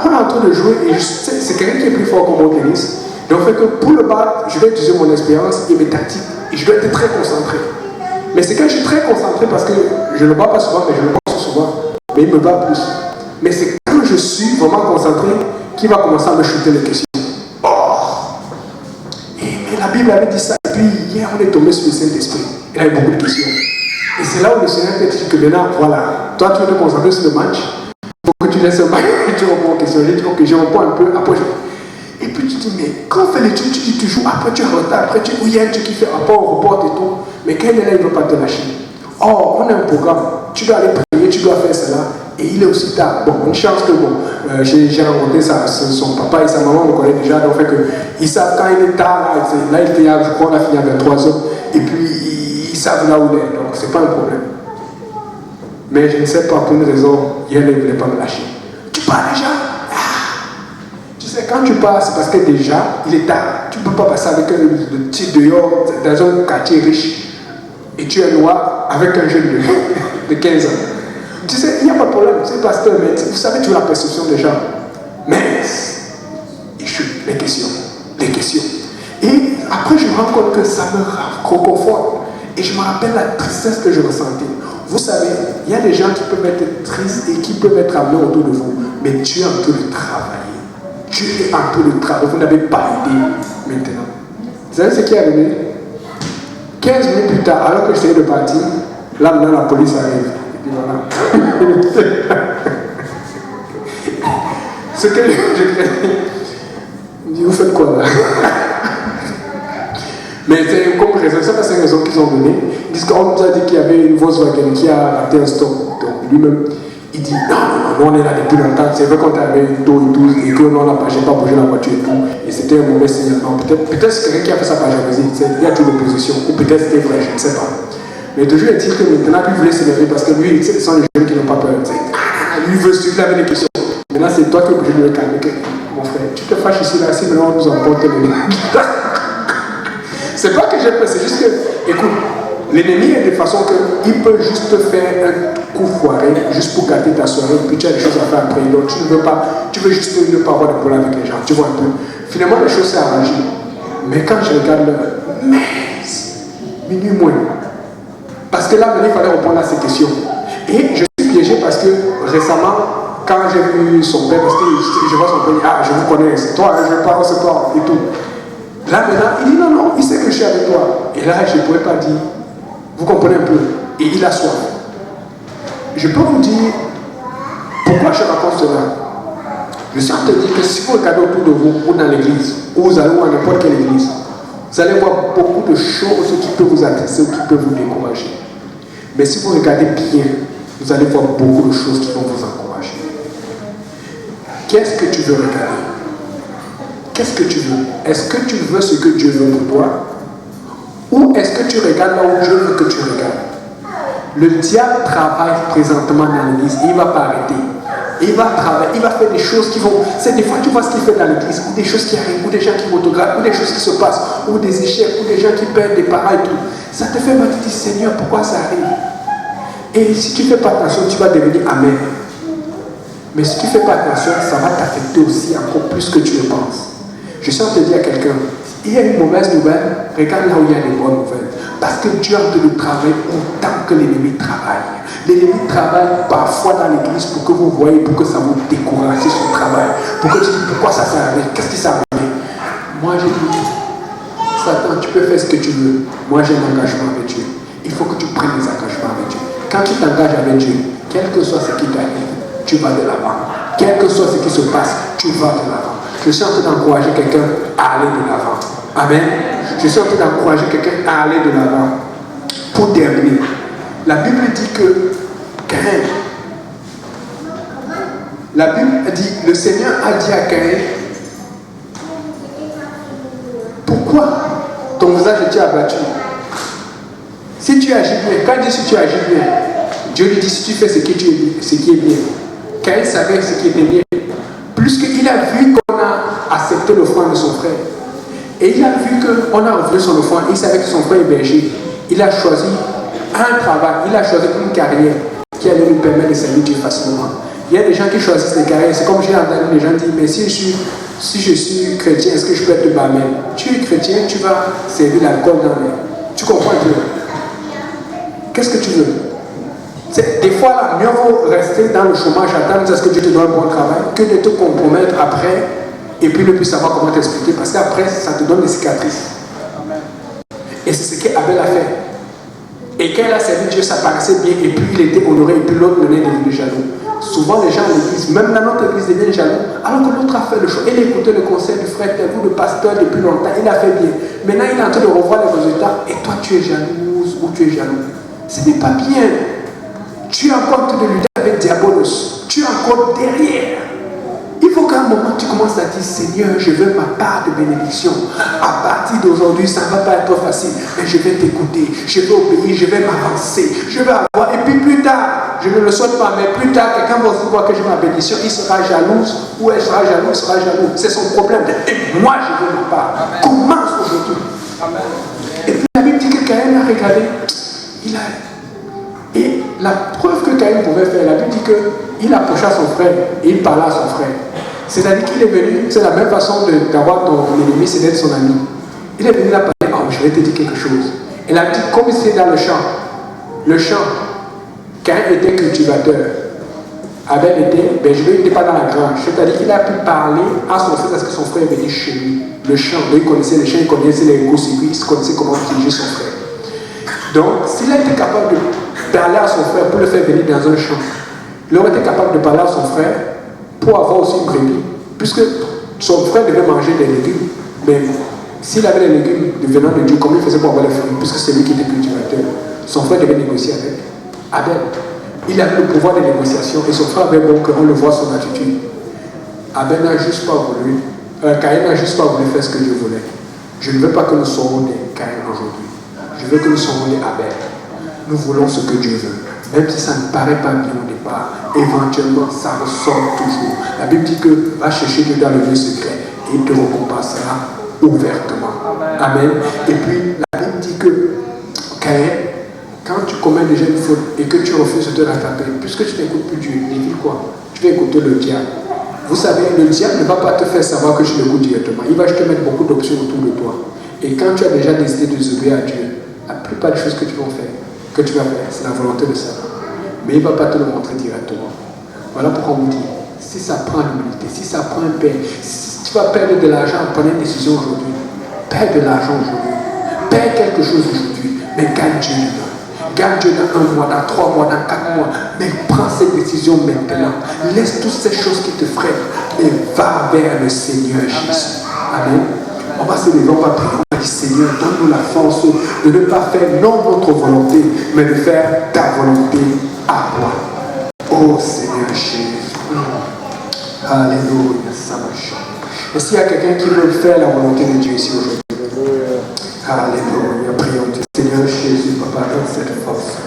on est en train de jouer, et c'est quelqu'un qui est plus fort que moi au tennis. Donc, fait que pour le battre, je vais utiliser mon expérience et mes tactiques. Et je dois être très concentré. Mais c'est quand je suis très concentré parce que je ne le bats pas souvent, mais je le bats souvent. Mais il me bat plus. Mais c'est quand je suis vraiment concentré qu'il va commencer à me shooter les questions. Oh! Et la Bible avait dit ça. Et puis hier, on est tombé sur le Saint-Esprit. Il y avait beaucoup de questions. Et c'est là où le Seigneur peut dire que maintenant, voilà, toi tu veux te concentrer sur le match. Il faut que tu laisses le match et tu réponds aux questions. J'ai dit, ok, je réponds un peu, après je... Et puis tu dis, mais quand on fait l'étude, tu dis toujours, après tu es en retard, après il y a un truc qui fait rapport, on reporte et tout. Mais quand il est là, il ne veut pas te lâcher. Or, on a un programme, tu dois aller prier, tu dois faire cela. Et il est aussi tard. Bon, une chance que bon, j'ai rencontré son papa et sa maman, on le connaît déjà, donc fait que ils savent quand il est tard, là il était, je crois, on a fini à 23h, et puis ils savent là où il est, donc c'est pas un problème. Mais je ne sais pas, pour une raison, il ne voulait pas me lâcher. Tu pars déjà? Tu sais, quand tu pars, c'est parce que déjà, il est tard. Tu ne peux pas passer avec un petit dehors dans un quartier riche, et tu es noir avec un jeune de 15 ans. Tu sais, il n'y a pas de problème, c'est pasteur, mais vous savez, tu as la perception des gens. Mais, les questions. Et après, je me rends compte que ça me reconforte. Et je me rappelle la tristesse que je ressentais. Vous savez, il y a des gens qui peuvent être tristes et qui peuvent être amenés autour de vous, mais Dieu est en train de travailler. Dieu est en train de travailler. Vous n'avez pas idée maintenant. Vous savez ce qui est arrivé? 15 minutes plus tard, alors que j'essayais de partir, là maintenant la police arrive. Voilà. Ce que je dis, vous faites quoi là? Mais c'est comme raison, ça c'est une raison qu'ils ont donnée. Ils disent qu'on nous a dit qu'il y avait une Volkswagen qui a raté un stop. Donc lui-même, il dit non, on est là depuis longtemps. C'est vrai qu'on avait une taux et tout, et que non, j'ai pas bougé la voiture et tout. Et c'était un mauvais signal. Peut-être c'est quelqu'un qui a fait ça par jalousie. Il y a toute l'opposition. Ou peut-être c'était vrai, je ne sais pas. Mais toujours est-il que maintenant, lui voulait s'énerver parce que lui, ce sont les jeunes qui n'ont pas peur. Lui veut suivre avec des questions. Maintenant, c'est toi qui es obligé de le calmer. Mon frère, tu te fâches ici, là, si maintenant on nous emporte l'ennemi. C'est pas que j'ai peur, c'est juste que, écoute, l'ennemi est de façon qu'il peut juste te faire un coup foiré, juste pour gâter ta soirée, puis tu as des choses à faire après. Donc tu ne veux pas, tu veux juste ne pas avoir de problème avec les gens. Tu vois un peu. Finalement, les choses s'est arrangées. Mais quand je regarde l'heure, mais minuit moins. Parce que là, il fallait répondre à ces questions. Et je suis piégé parce que récemment, quand j'ai vu son père, parce que je vois son père, je vous connais, c'est toi, je parle, c'est toi, et tout. Là maintenant, il dit non, il sait que je suis avec toi. Et là, je ne pourrais pas dire, vous comprenez un peu. Et il a soif. Je peux vous dire pourquoi je raconte cela. Je suis en train de dire que si vous regardez autour de vous, ou dans l'église, ou vous allez à n'importe quelle église, vous allez voir beaucoup de choses qui peuvent vous attirer ou qui peuvent vous décourager. Mais si vous regardez bien, vous allez voir beaucoup de choses qui vont vous encourager. Qu'est-ce que tu veux regarder? Qu'est-ce que tu veux? Est-ce que tu veux ce que Dieu veut pour toi? Ou est-ce que tu regardes là où Dieu veut que tu regardes? Le diable travaille présentement dans l'église et il ne va pas arrêter. Il va travailler, il va faire des choses qui vont... C'est des fois tu vois ce qu'il fait dans l'église, ou des choses qui arrivent, ou des gens qui photographent, ou des choses qui se passent, ou des échecs, ou des gens qui perdent des parents et tout. Ça te fait mal, tu te dis, Seigneur, pourquoi ça arrive? Et si tu ne fais pas attention, tu vas devenir amer. Mais si tu ne fais pas attention, ça va t'affecter aussi encore plus que tu le penses. Je suis en train de dire à quelqu'un, il y a une mauvaise nouvelle, regarde là où il y a des bonnes nouvelles. Parce que Dieu a envie de travailler autant que l'ennemi travaille. L'ennemi travaille parfois dans l'église pour que vous voyez, pour que ça vous décourage son travail. Pour que tu dis pourquoi ça s'est arrivé, qu'est-ce qui s'est arrivé. Moi j'ai dit, Satan, tu peux faire ce que tu veux. Moi j'ai un engagement avec Dieu. Il faut que tu prennes des engagements avec Dieu. Quand tu t'engages avec Dieu, quel que soit ce qui t'arrive, tu vas de l'avant. Quel que soit ce qui se passe, tu vas de l'avant. Je suis en train d'encourager quelqu'un à aller de l'avant. Amen. Je suis en train d'encourager quelqu'un à aller de l'avant. Pour terminer, la Bible dit que Caïn, la Bible dit, le Seigneur a dit à Caïn, pourquoi ton visage est-il abattu? Si tu agis bien, quand il dit si tu agis bien, Dieu lui dit si tu fais ce qui est bien. Caïn savait ce qui était bien. Puisqu'il a vu qu'on a accepté l'offrande de son frère. Et il a vu qu'on a refusé son offrande. Il savait que son frère est berger. Il a choisi un travail, il a choisi une carrière qui allait lui permettre de servir Dieu facilement. Il y a des gens qui choisissent des carrières. C'est comme j'ai entendu les gens dire, mais si je suis chrétien, est-ce que je peux être barman? Tu es chrétien, tu vas servir l'alcool dans les... Tu comprends Dieu? Qu'est-ce que tu veux? Des fois, là, mieux vaut rester dans le chômage, attendre à ce que Dieu te donne un bon travail, que de te compromettre après et puis ne plus savoir comment t'expliquer, parce qu'après, ça te donne des cicatrices. Et c'est ce qu'Abel a fait. Et quand il a servi Dieu, ça paraissait bien, et puis il était honoré, et puis l'autre venait devenu jaloux. Souvent, les gens à l'église, même dans notre église, deviennent jaloux, alors que l'autre a fait le choix. Il a écouté le conseil du frère, ou le pasteur depuis longtemps, il a fait bien. Maintenant, il est en train de revoir les résultats, et toi, tu es jalouse ou tu es jaloux. Ce n'est pas bien. Tu es encore en train de lutter avec Diabolos. Tu es encore derrière. Il faut qu'à un moment tu commences à dire Seigneur, je veux ma part de bénédiction. À partir d'aujourd'hui, ça ne va pas être facile, mais je vais t'écouter, je vais obéir, je vais m'avancer, je vais avoir. Et puis plus tard, je ne le souhaite pas, mais plus tard, quelqu'un va aussi voir que j'ai ma bénédiction, il sera jalouse, ou elle sera jaloux, il sera jaloux. C'est son problème. Et moi, je veux ma part. Amen. Commence aujourd'hui. Amen. Et puis la Bible dit que Caïn a regardé, et la preuve que Caïn pouvait faire, la Bible dit qu'il approcha son frère et il parla à son frère. C'est-à-dire qu'il est venu, c'est la même façon d'avoir ton ennemi, c'est d'être son ami. Il est venu là parler, oh, je vais te dire quelque chose. Et la petite, comme c'est dans le champ, Caïn était cultivateur. Abel était berger, il n'était pas dans la grange. C'est-à-dire qu'il a pu parler à son frère parce que son frère est venu chez lui. Le champ, il connaissait le champ, il connaissait les courts-circuits, il connaissait comment diriger son frère. Donc, s'il a été capable de parler à son frère pour le faire venir dans un champ, il aurait été capable de parler à son frère pour avoir aussi une brebis, puisque son frère devait manger des légumes, mais s'il avait les légumes venant de Dieu, comment il faisait pour avoir les fruits, puisque c'est lui qui était cultivateur, son frère devait négocier avec Abel. Il avait le pouvoir de négociation et son frère avait bon cœur, on le voit son attitude. Abel n'a juste pas voulu, Caïn n'a juste pas voulu faire ce que Dieu voulait. Je ne veux pas que nous soyons des Caïn aujourd'hui. Je veux que nous soyons des Abel. Nous voulons ce que Dieu veut. Même si ça ne paraît pas bien au départ, éventuellement ça ressort toujours. La Bible dit que va chercher Dieu dans le lieu secret et il te récompensera ouvertement. Amen. Et puis la Bible dit que Caïn, quand tu commets déjà une faute et que tu refuses de te rattraper, puisque tu n'écoutes plus Dieu, il dit quoi? Tu vas écouter le diable. Vous savez, le diable ne va pas te faire savoir que tu l'écoutes directement. Il va te mettre beaucoup d'options autour de toi. Et quand tu as déjà décidé de désobéir à Dieu, la plupart des choses que tu vas faire, c'est la volonté de Satan. Mais il ne va pas te le montrer directement. Voilà pourquoi on vous dit, si ça prend l'humilité, si ça prend un pain, si tu vas perdre de l'argent en prenant une décision aujourd'hui, perds de l'argent aujourd'hui, perds quelque chose aujourd'hui, mais gagne Dieu dedans. Gagne Dieu dans 1 mois, dans 3 mois, dans 4 mois, mais prends cette décision maintenant. Laisse toutes ces choses qui te freinent et va vers le Seigneur Jésus. Amen. On va se lever, on va prier, on va dire Seigneur, donne-nous la force de ne pas faire non notre volonté, mais de faire ta volonté à toi. Oh Seigneur Jésus. Alléluia, ça marche. Et s'il y a quelqu'un qui veut faire la volonté de Dieu ici aujourd'hui, alléluia, prions Dieu. Seigneur Jésus, Papa, donne cette force.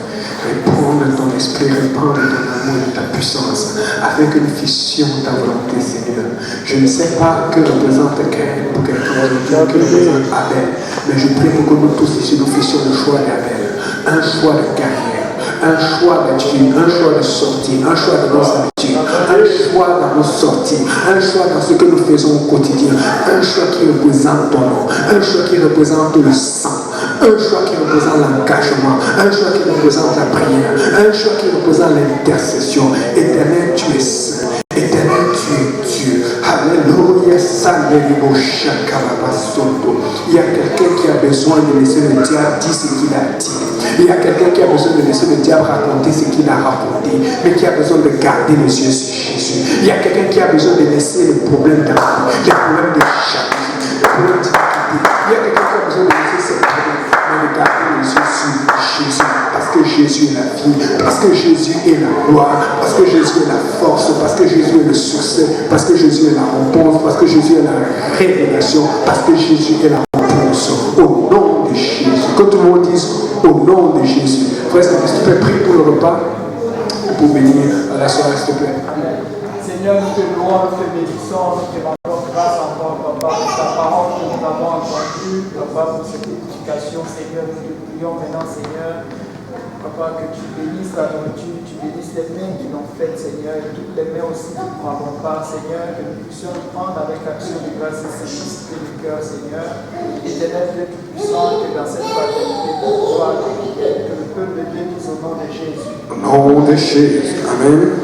Répond de ton esprit, répand de ton amour et de ta puissance, avec une fission de ta volonté, Seigneur. Je ne sais pas que représente Caïn pour quelqu'un d'autre, que représente Abel, mais je prie pour que nous tous ici nous fassions le choix d'Abel, un choix de carrière, un choix d'attitude, un choix de sortie, un choix de nos habitudes, un choix dans nos sorties, un choix dans ce que nous faisons au quotidien, un choix qui représente ton nom, un choix qui représente le sang. Un choix qui représente l'engagement. Un choix qui représente la prière. Un choix qui représente l'intercession. Éternel, tu es saint. Éternel, tu es Dieu. Alléluia. Il y a quelqu'un qui a besoin de laisser le diable dire ce qu'il a dit. Il y a quelqu'un qui a besoin de laisser le diable raconter ce qu'il a raconté, mais qui a besoin de garder les yeux sur Jésus. Il y a quelqu'un qui a besoin de laisser les problèmes d'amour, les problèmes de jalousie, les problèmes d'identité. Il y a quelqu'un qui a besoin de laisser ses problèmes, mais de garder les yeux sur Jésus. Parce que Jésus est la vie, parce que Jésus est la gloire, parce que Jésus est la force, parce que Jésus est le succès, parce que Jésus est la réponse, parce que Jésus est la révélation, parce que Jésus est la réponse. Au nom de Jésus. Que tout le monde dise au nom de Jésus. Frère, s'il te plaît, prie pour le repas et pour bénir à la soirée, s'il te plaît. Seigneur, nous te louons, nous te bénissons, nous te rendons grâce encore, papa, pour ta parole que nous avons entendue, papa, pour cette éducation, Seigneur, nous te prions maintenant, Seigneur, papa, que tu bénisses la nourriture, tu bénisses les mains qui l'ont faite, Seigneur, et toutes les mains aussi qui prendront part, Seigneur, que nous puissions prendre avec action de grâce et simplicité du cœur, Seigneur, éternel Dieu tout-puissant, que dans cette fraternité de gloire, que le peuple de Dieu dise au nom de Jésus. Au nom de Jésus. Amen.